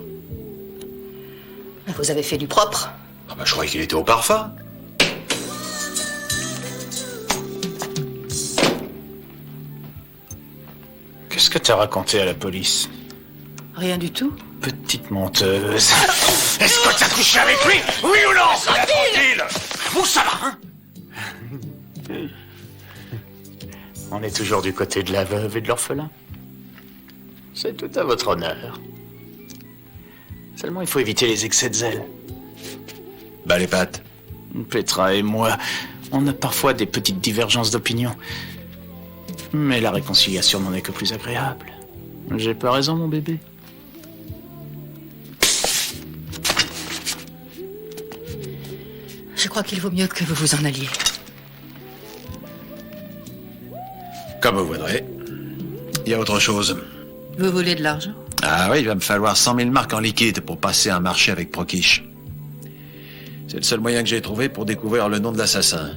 S7: Vous avez fait du propre.
S5: Ah bah, je croyais qu'il était au parfum.
S8: Qu'est-ce que t'as raconté à la police?
S7: Rien du tout.
S8: Petite menteuse. Est-ce que t'as couché avec lui? Oui ou non? Tranquille. Où ça va, hein? On est toujours du côté de la veuve et de l'orphelin. C'est tout à votre honneur. Seulement, il faut éviter les excès de zèle.
S5: Bah les pattes.
S8: Petra et moi, on a parfois des petites divergences d'opinion. Mais la réconciliation n'en est que plus agréable. J'ai pas raison, mon bébé.
S7: Je crois qu'il vaut mieux que vous vous en alliez.
S5: Comme vous voudrez. Il y a autre chose.
S7: Vous voulez de l'argent?
S5: Ah oui, il va me falloir 100 000 marques en liquide pour passer un marché avec Prokish. C'est le seul moyen que j'ai trouvé pour découvrir le nom de l'assassin.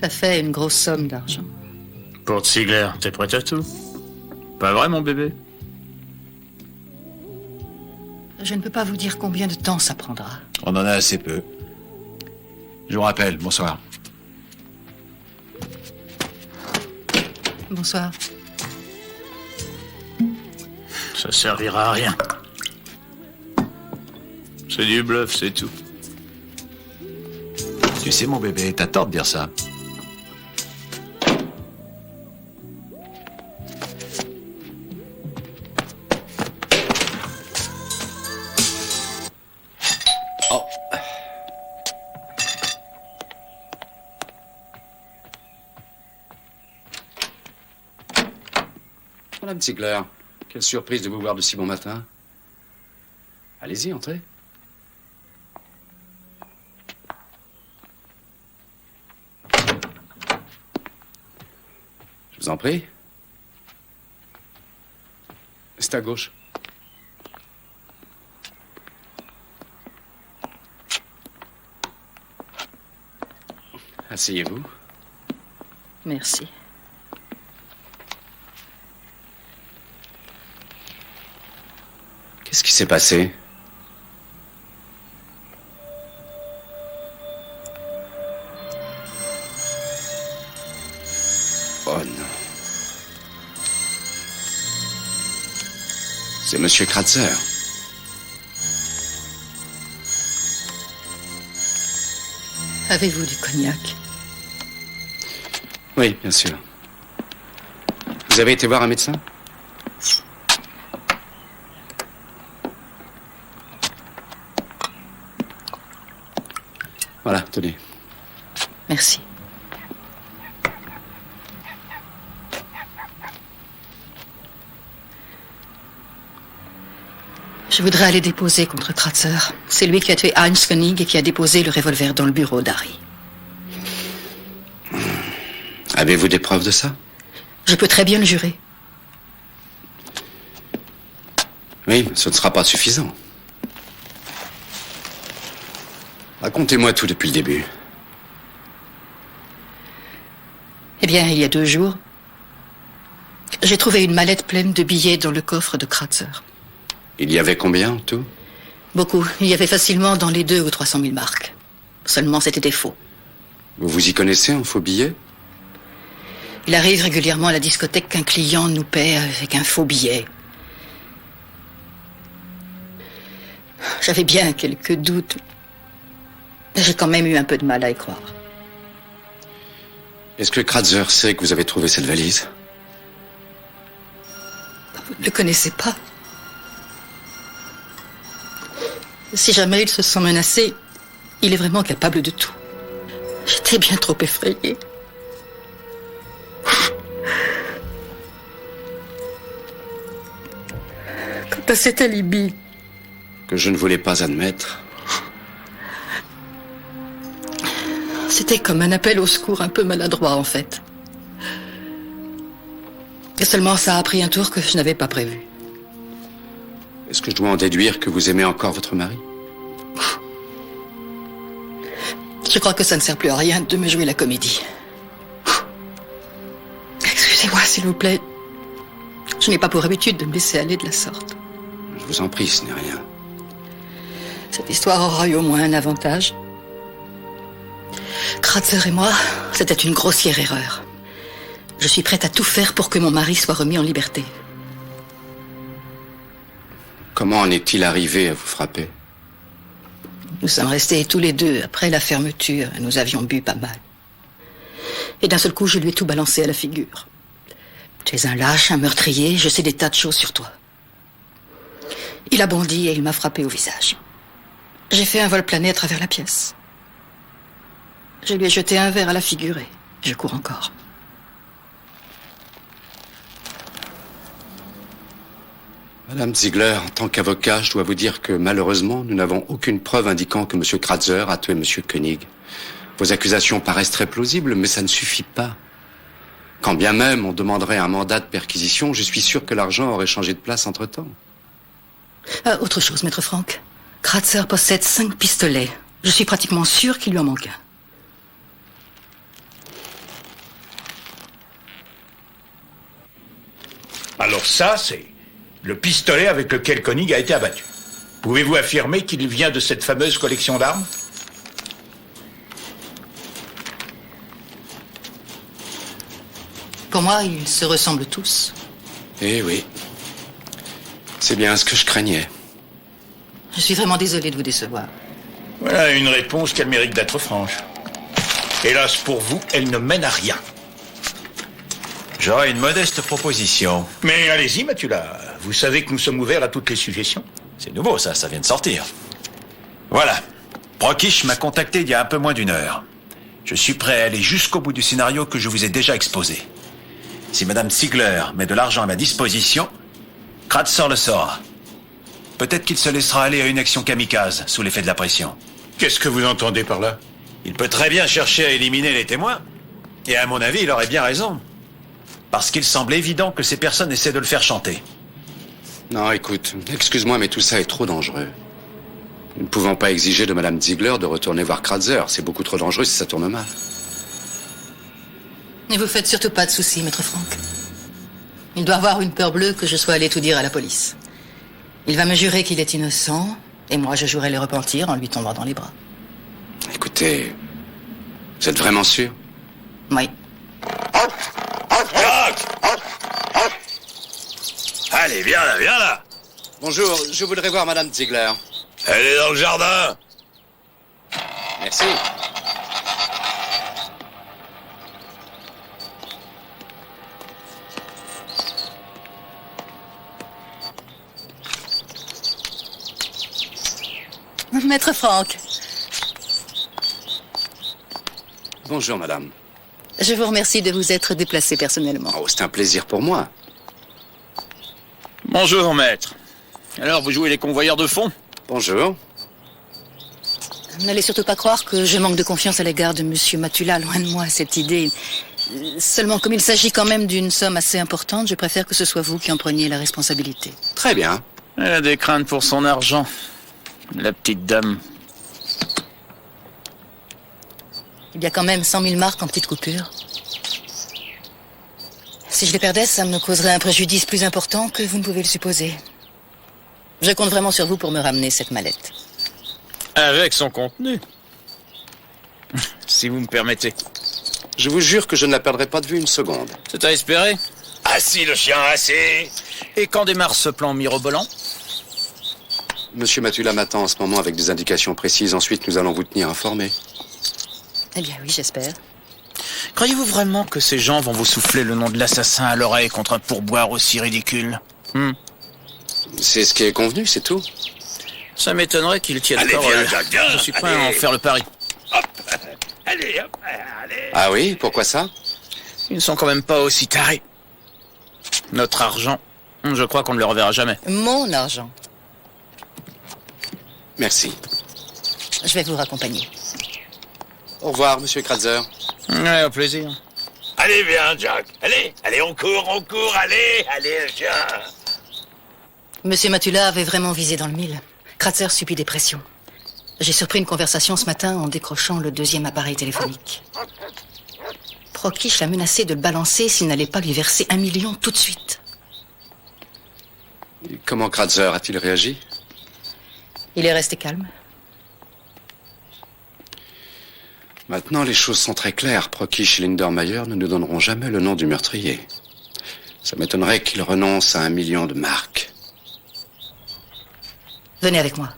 S7: Ça fait une grosse somme d'argent.
S8: Pour Ziegler, t'es prêt à tout? Pas vrai, mon bébé?
S7: Je ne peux pas vous dire combien de temps ça prendra.
S5: On en a assez peu. Je vous rappelle, bonsoir.
S7: Bonsoir.
S8: Ça servira à rien. C'est du bluff, c'est tout.
S5: Tu sais, mon bébé, t'as tort de dire ça.
S1: Oh. Madame Ziegler, quelle surprise de vous voir de si bon matin. Allez-y, entrez. Je vous en prie. C'est à gauche. Asseyez-vous.
S7: Merci.
S1: Qu'est-ce qui s'est passé? Oh non. C'est Monsieur Kratzer.
S7: Avez-vous du cognac?
S1: Oui, bien sûr. Vous avez été voir un médecin? Voilà, tenez.
S7: Merci. Je voudrais aller déposer contre Kratzer. C'est lui qui a tué Heinz Koenig et qui a déposé le revolver dans le bureau d'Harry.
S1: Avez-vous des preuves de ça?
S7: Je peux très bien le jurer.
S1: Oui, mais ce ne sera pas suffisant. Racontez-moi tout depuis le début.
S7: Eh bien, il y a 2 jours, j'ai trouvé une mallette pleine de billets dans le coffre de Kratzer.
S1: Il y avait combien en tout?
S7: Beaucoup. Il y avait facilement dans les 200 ou 300 000 marques. Seulement, c'était des faux.
S1: Vous vous y connaissez en faux billets?
S7: Il arrive régulièrement à la discothèque qu'un client nous paie avec un faux billet. J'avais bien quelques doutes. J'ai quand même eu un peu de mal à y croire.
S1: Est-ce que Kratzer sait que vous avez trouvé cette valise?
S7: Vous ne le connaissez pas. Si jamais il se sent menacé, il est vraiment capable de tout. J'étais bien trop effrayée. Quant à cet alibi
S1: Que je ne voulais pas admettre.
S7: C'était comme un appel au secours un peu maladroit, en fait. Et seulement ça a pris un tour que je n'avais pas prévu.
S1: Est-ce que je dois en déduire que vous aimez encore votre mari?
S7: Je crois que ça ne sert plus à rien de me jouer la comédie. Excusez-moi, s'il vous plaît. Je n'ai pas pour habitude de me laisser aller de la sorte.
S1: Je vous en prie, ce n'est rien.
S7: Cette histoire aura eu au moins un avantage. Kratzer et moi, c'était une grossière erreur. Je suis prête à tout faire pour que mon mari soit remis en liberté.
S1: Comment en est-il arrivé à vous frapper?
S7: Nous sommes restés tous les deux après la fermeture. Nous avions bu pas mal. Et d'un seul coup, je lui ai tout balancé à la figure. Tu es un lâche, un meurtrier, je sais des tas de choses sur toi. Il a bondi et il m'a frappé au visage. J'ai fait un vol plané à travers la pièce. Je lui ai jeté un verre à la figure et je cours encore.
S1: Madame Ziegler, en tant qu'avocat, je dois vous dire que malheureusement, nous n'avons aucune preuve indiquant que M. Kratzer a tué M. Koenig. Vos accusations paraissent très plausibles, mais ça ne suffit pas. Quand bien même on demanderait un mandat de perquisition, je suis sûr que l'argent aurait changé de place entre-temps.
S7: Autre chose, maître Franck. Kratzer possède 5 pistolets. Je suis pratiquement sûr qu'il lui en manque un.
S4: Alors ça, c'est le pistolet avec lequel Koenig a été abattu. Pouvez-vous affirmer qu'il vient de cette fameuse collection d'armes?
S7: Pour moi, ils se ressemblent tous.
S1: Eh oui. C'est bien ce que je craignais.
S7: Je suis vraiment désolé de vous décevoir.
S4: Voilà une réponse qu'elle mérite d'être franche. Hélas pour vous, elle ne mène à rien.
S5: J'aurais une modeste proposition.
S4: Mais allez-y, Matula. Vous savez que nous sommes ouverts à toutes les suggestions.
S5: C'est nouveau, ça vient de sortir. Voilà. Prokish m'a contacté il y a un peu moins d'1 heure. Je suis prêt à aller jusqu'au bout du scénario que je vous ai déjà exposé. Si Madame Ziegler met de l'argent à ma disposition, Kratzer le saura. Peut-être qu'il se laissera aller à une action kamikaze sous l'effet de la pression.
S4: Qu'est-ce que vous entendez par là?
S5: Il peut très bien chercher à éliminer les témoins. Et à mon avis, il aurait bien raison. Parce qu'il semble évident que ces personnes essaient de le faire chanter.
S1: Non, écoute, excuse-moi, mais tout ça est trop dangereux. Nous ne pouvons pas exiger de Madame Ziegler de retourner voir Kratzer. C'est beaucoup trop dangereux si ça tourne mal.
S7: Ne vous faites surtout pas de soucis, maître Franck. Il doit avoir une peur bleue que je sois allé tout dire à la police. Il va me jurer qu'il est innocent, et moi je jouerai le repentir en lui tombant dans les bras.
S1: Écoutez, vous êtes vraiment sûr?
S7: Oui.
S10: Allez, viens là, viens là.
S1: Bonjour, je voudrais voir Madame Ziegler.
S10: Elle est dans le jardin.
S1: Merci.
S7: Maître Franck,
S1: Bonjour, madame.
S7: je vous remercie de vous être déplacé personnellement.
S1: Oh, c'est un plaisir pour moi.
S8: Bonjour, maître. Alors, vous jouez les convoyeurs de fond?
S1: Bonjour.
S7: N'allez surtout pas croire que je manque de confiance à l'égard de Monsieur Matula, loin de moi cette idée. Seulement, comme il s'agit quand même d'une somme assez importante, je préfère que ce soit vous qui en preniez la responsabilité.
S1: Très bien.
S8: Elle a des craintes pour son argent. La petite dame.
S7: Il y a quand même 100 000 marques en petites coupures. Si je les perdais, ça me causerait un préjudice plus important que vous ne pouvez le supposer. Je compte vraiment sur vous pour me ramener cette mallette.
S8: Avec son contenu. Si vous me permettez.
S1: Je vous jure que je ne la perdrai pas de vue une seconde.
S8: C'est à espérer.
S10: Assis le chien, assis.
S8: Et quand démarre ce plan mirobolant?
S1: Monsieur Matula m'attend en ce moment avec des indications précises. Ensuite, nous allons vous tenir informés.
S7: Eh bien oui, j'espère.
S8: Croyez-vous vraiment que ces gens vont vous souffler le nom de l'assassin à l'oreille contre un pourboire aussi ridicule?
S1: C'est ce qui est convenu, c'est tout.
S8: Ça m'étonnerait qu'ils tiennent
S10: Allez,
S8: parole.
S10: viens, Jacques, viens.
S8: Je suis prêt à en
S10: Allez.
S8: faire le pari.
S10: Allez, hop, allez.
S1: Ah oui, pourquoi ça?
S8: Ils ne sont quand même pas aussi tarés. Notre argent, je crois qu'on ne le reverra jamais.
S7: Mon argent.
S1: Merci.
S7: Je vais vous raccompagner.
S1: Au revoir, monsieur Kratzer.
S8: Ouais, au plaisir.
S10: Allez, viens, Jack. Allez, on court, allez, le chien.
S7: Monsieur Matula avait vraiment visé dans le mille. Kratzer subit des pressions. J'ai surpris une conversation ce matin en décrochant le 2e appareil téléphonique. Prokish l'a menacé de le balancer s'il n'allait pas lui verser 1 million tout de suite.
S1: Et comment Kratzer a-t-il réagi?
S7: Il est resté calme.
S1: Maintenant, les choses sont très claires. Prokish et Lindermeyer ne nous donneront jamais le nom du meurtrier. Ça m'étonnerait qu'ils renoncent à 1 million de marques.
S7: Venez avec moi.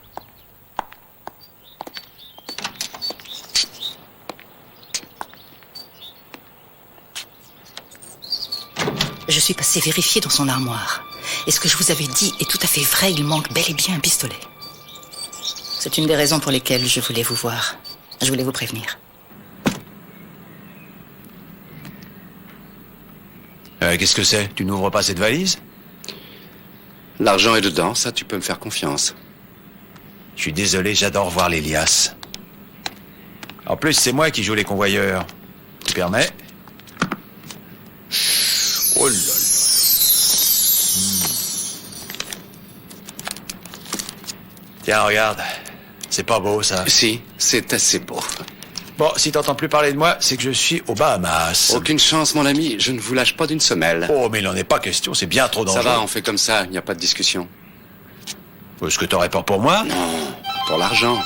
S7: Je suis passé vérifier dans son armoire. Et ce que je vous avais dit est tout à fait vrai, il manque bel et bien un pistolet. C'est une des raisons pour lesquelles je voulais vous voir. Je voulais vous prévenir.
S5: Qu'est-ce que c'est? Tu n'ouvres pas cette valise?
S1: L'argent est dedans, ça tu peux me faire confiance.
S5: Je suis désolé, j'adore voir les liasses. En plus, c'est moi qui joue les convoyeurs. Tu permets? Oh là là. Tiens, regarde. C'est pas beau, ça.
S1: Si, c'est assez beau.
S5: Bon, si t'entends plus parler de moi, c'est que je suis aux Bahamas.
S1: Aucune chance, mon ami, je ne vous lâche pas d'une semelle.
S5: Oh, mais il n'en est pas question, c'est bien trop dangereux.
S1: Ça va, on fait comme ça, il n'y a pas de discussion.
S5: Est-ce que t'aurais peur pour moi?
S1: Non, pour l'argent.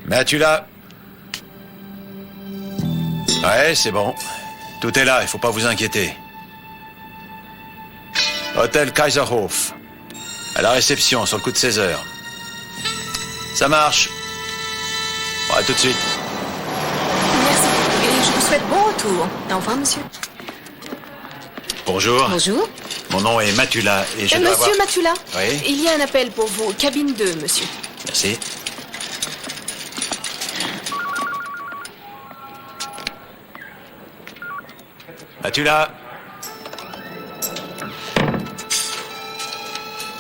S5: Mais tu l'as. Ouais, c'est bon. Tout est là, il faut pas vous inquiéter. Hôtel Kaiserhof. À la réception, sur le coup de 16 heures. Ça marche. Bon, à tout de suite.
S12: Merci. Et je vous souhaite bon retour. Au revoir, monsieur.
S5: Bonjour.
S12: Bonjour.
S5: Mon nom est Matula et je dois
S12: Monsieur
S5: avoir...
S12: Matula.
S5: Oui.
S12: Il y a un appel pour vous. Cabine 2, monsieur.
S5: Merci. Matula.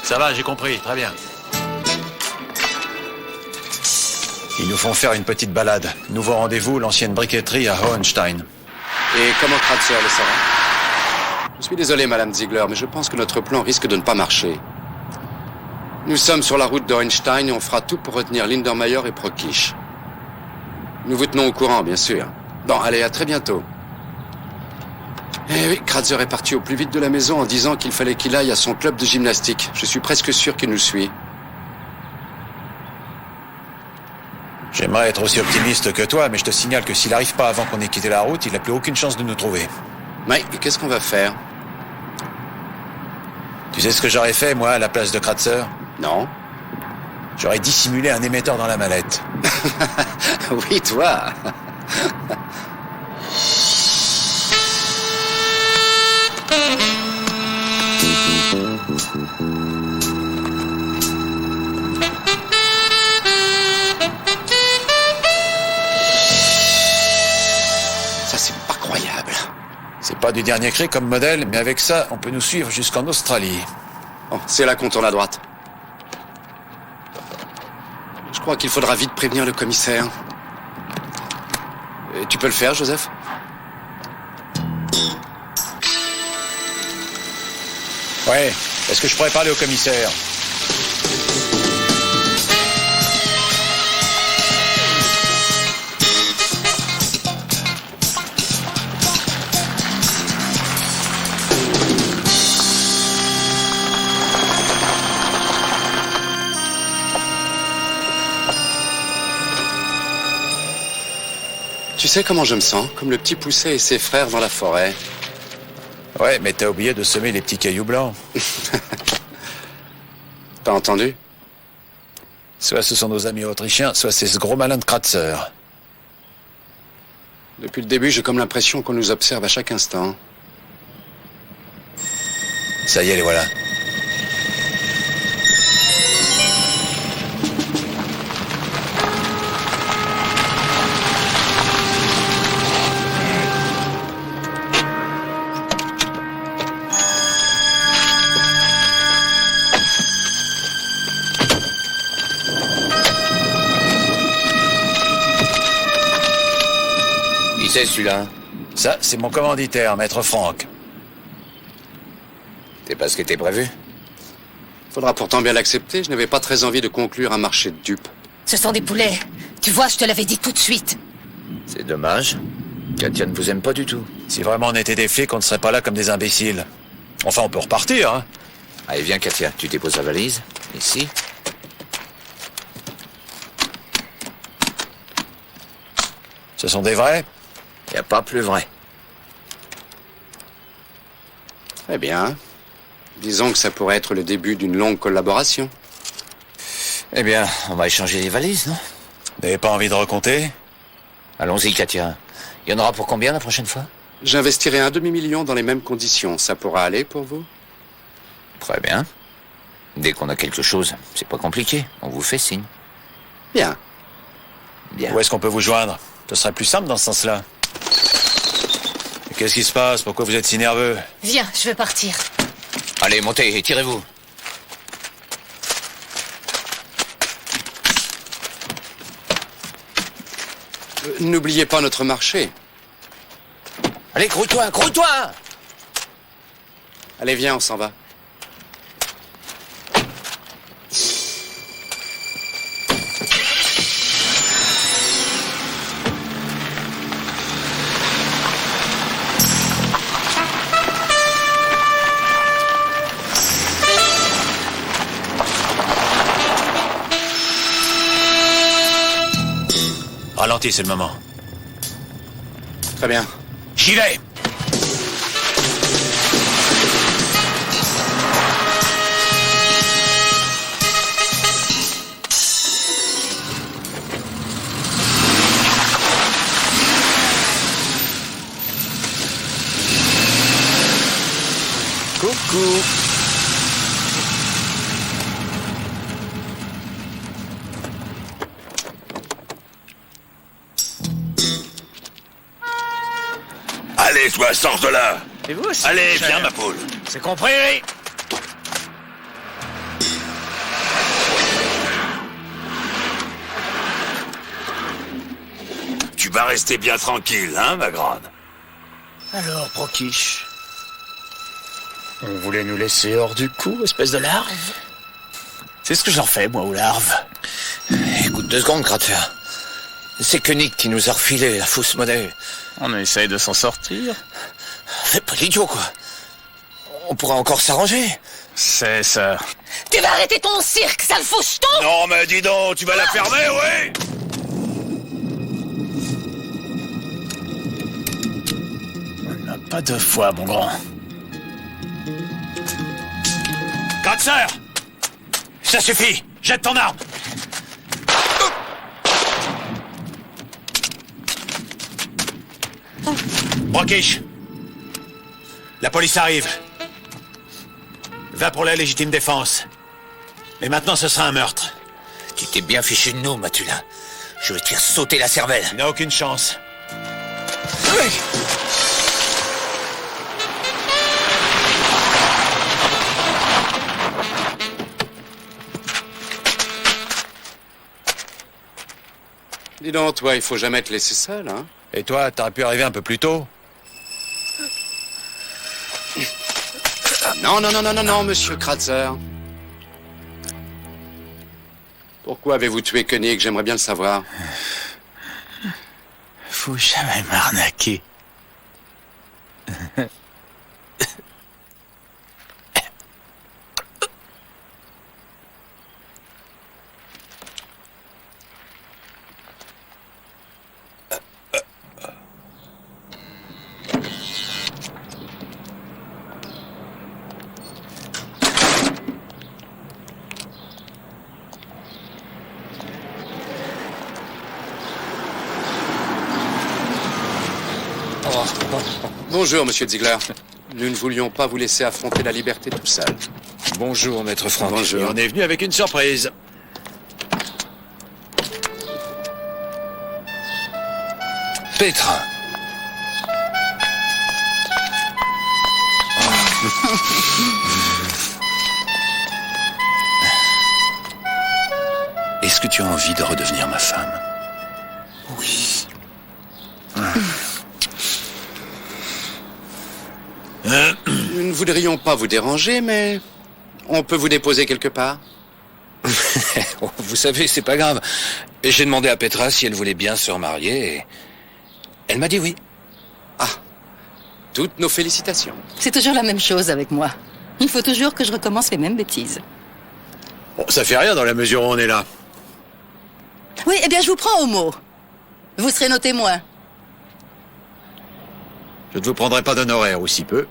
S5: Ça va, j'ai compris, très bien. Ils nous font faire une petite balade. Nouveau rendez-vous, l'ancienne briqueterie à Hohenstein.
S1: Et comment Kratzer le saura? Je suis désolé, Madame Ziegler, mais je pense que notre plan risque de ne pas marcher. Nous sommes sur la route de Hohenstein et on fera tout pour retenir Lindermeyer et Prokisch. Nous vous tenons au courant, bien sûr. Bon, allez, à très bientôt. Eh oui, Kratzer est parti au plus vite de la maison en disant qu'il fallait qu'il aille à son club de gymnastique. Je suis presque sûr qu'il nous suit.
S5: J'aimerais être aussi optimiste que toi, mais je te signale que s'il n'arrive pas avant qu'on ait quitté la route, il n'a plus aucune chance de nous trouver.
S1: Mais qu'est-ce qu'on va faire?
S5: Tu sais ce que j'aurais fait, moi, à la place de Kratzer?
S1: Non.
S5: J'aurais dissimulé un émetteur dans la mallette.
S1: Oui, toi. Ça, c'est pas croyable.
S5: C'est pas du dernier cri comme modèle, mais avec ça, on peut nous suivre jusqu'en Australie.
S1: Bon, c'est là qu'on tourne à droite. Je crois qu'il faudra vite prévenir le commissaire. Et tu peux le faire, Joseph?
S5: Ouais, est-ce que je pourrais parler au commissaire?
S1: Tu sais comment je me sens? Comme le petit Pousset et ses frères dans la forêt.
S5: Ouais, mais t'as oublié de semer les petits cailloux blancs.
S1: T'as entendu?
S5: Soit ce sont nos amis autrichiens, soit c'est ce gros malin de Kratzer.
S1: Depuis le début, j'ai comme l'impression qu'on nous observe à chaque instant.
S5: Ça y est, les voilà.
S9: Qui c'est celui-là?
S5: Ça, c'est mon commanditaire, maître Franck.
S9: C'est pas ce qui était prévu?
S1: Faudra pourtant bien l'accepter, je n'avais pas très envie de conclure un marché de dupes.
S6: Ce sont des poulets. Tu vois, je te l'avais dit tout de suite.
S9: C'est dommage. Katia ne vous aime pas du tout.
S5: Si vraiment on était des flics, on ne serait pas là comme des imbéciles. Enfin, on peut repartir, hein.
S9: Allez, viens, Katia, tu déposes la valise. Ici.
S5: Ce sont des vrais?
S9: Y a pas plus vrai.
S1: Très bien. Disons que ça pourrait être le début d'une longue collaboration.
S9: Eh bien, on va échanger les valises, non?
S5: Vous n'avez pas envie de recompter?
S9: Allons-y, Katia. Il y en aura pour combien la prochaine fois?
S1: J'investirai un demi-million dans les mêmes conditions. Ça pourra aller pour vous?
S9: Très bien. Dès qu'on a quelque chose, c'est pas compliqué. On vous fait signe.
S1: Bien.
S9: Bien.
S5: Où est-ce qu'on peut vous joindre? Ce serait plus simple dans ce sens-là. Qu'est-ce qui se passe? Pourquoi vous êtes si nerveux?
S6: Viens, je veux partir.
S9: Allez, montez et tirez-vous.
S1: N'oubliez pas notre marché.
S9: Allez, grouille-toi, grouille-toi!
S1: Allez, viens, on s'en va.
S5: Ralentis, c'est le moment.
S1: Très bien.
S8: J'y vais.
S5: Coucou.
S10: Allez, toi, sors de là.
S8: Et vous aussi?
S10: Allez, viens, ma poule.
S8: C'est compris.
S10: Tu vas rester bien tranquille, hein, ma grande?
S8: Alors, Prokish, on voulait nous laisser hors du coup, espèce de larve? C'est ce que j'en fais, moi, aux larves.
S9: Écoute 2 secondes, Kratzer. C'est Koenig qui nous a refilé la fausse monnaie.
S8: On essaye de s'en sortir.
S9: Fais pas l'idiot, quoi. On pourra encore s'arranger.
S8: C'est ça.
S6: Tu vas arrêter ton cirque, sale faucheton!
S10: Non, mais dis donc, tu vas la fermer, oui?
S8: On n'a pas 2 fois, mon grand.
S5: Kratzer! Ça suffit! Jette ton arme! Prokish! La police arrive. Va pour la légitime défense. Et maintenant, ce sera un meurtre.
S9: Tu t'es bien fichu de nous, Matula. Je vais te faire sauter la cervelle.
S5: Il n'a aucune chance.
S9: Oui.
S1: Dis donc, toi, il faut jamais te laisser seul, hein?
S5: Et toi, t'aurais pu arriver un peu plus tôt?
S1: Non, non, non, non, non, non, monsieur Kratzer. Pourquoi avez-vous tué Koenig? J'aimerais bien le savoir.
S8: Faut jamais m'arnaquer.
S1: Bonjour, monsieur Ziegler. Nous ne voulions pas vous laisser affronter la liberté tout seul.
S2: Bonjour, maître Franck.
S1: Bonjour.
S5: Et on est venu avec une surprise.
S2: Petra. Est-ce que tu as envie de redevenir ma femme?
S6: Oui.
S1: Nous ne voudrions pas vous déranger, mais on peut vous déposer quelque part.
S2: Vous savez, c'est pas grave. J'ai demandé à Petra si elle voulait bien se remarier et elle m'a dit oui.
S1: Ah, toutes nos félicitations.
S7: C'est toujours la même chose avec moi. Il faut toujours que je recommence les mêmes bêtises.
S5: Bon, ça fait rien dans la mesure où on est là.
S7: Oui, eh bien, je vous prends au mot. Vous serez nos témoins.
S5: Je ne vous prendrai pas d'honoraire, ou si peu.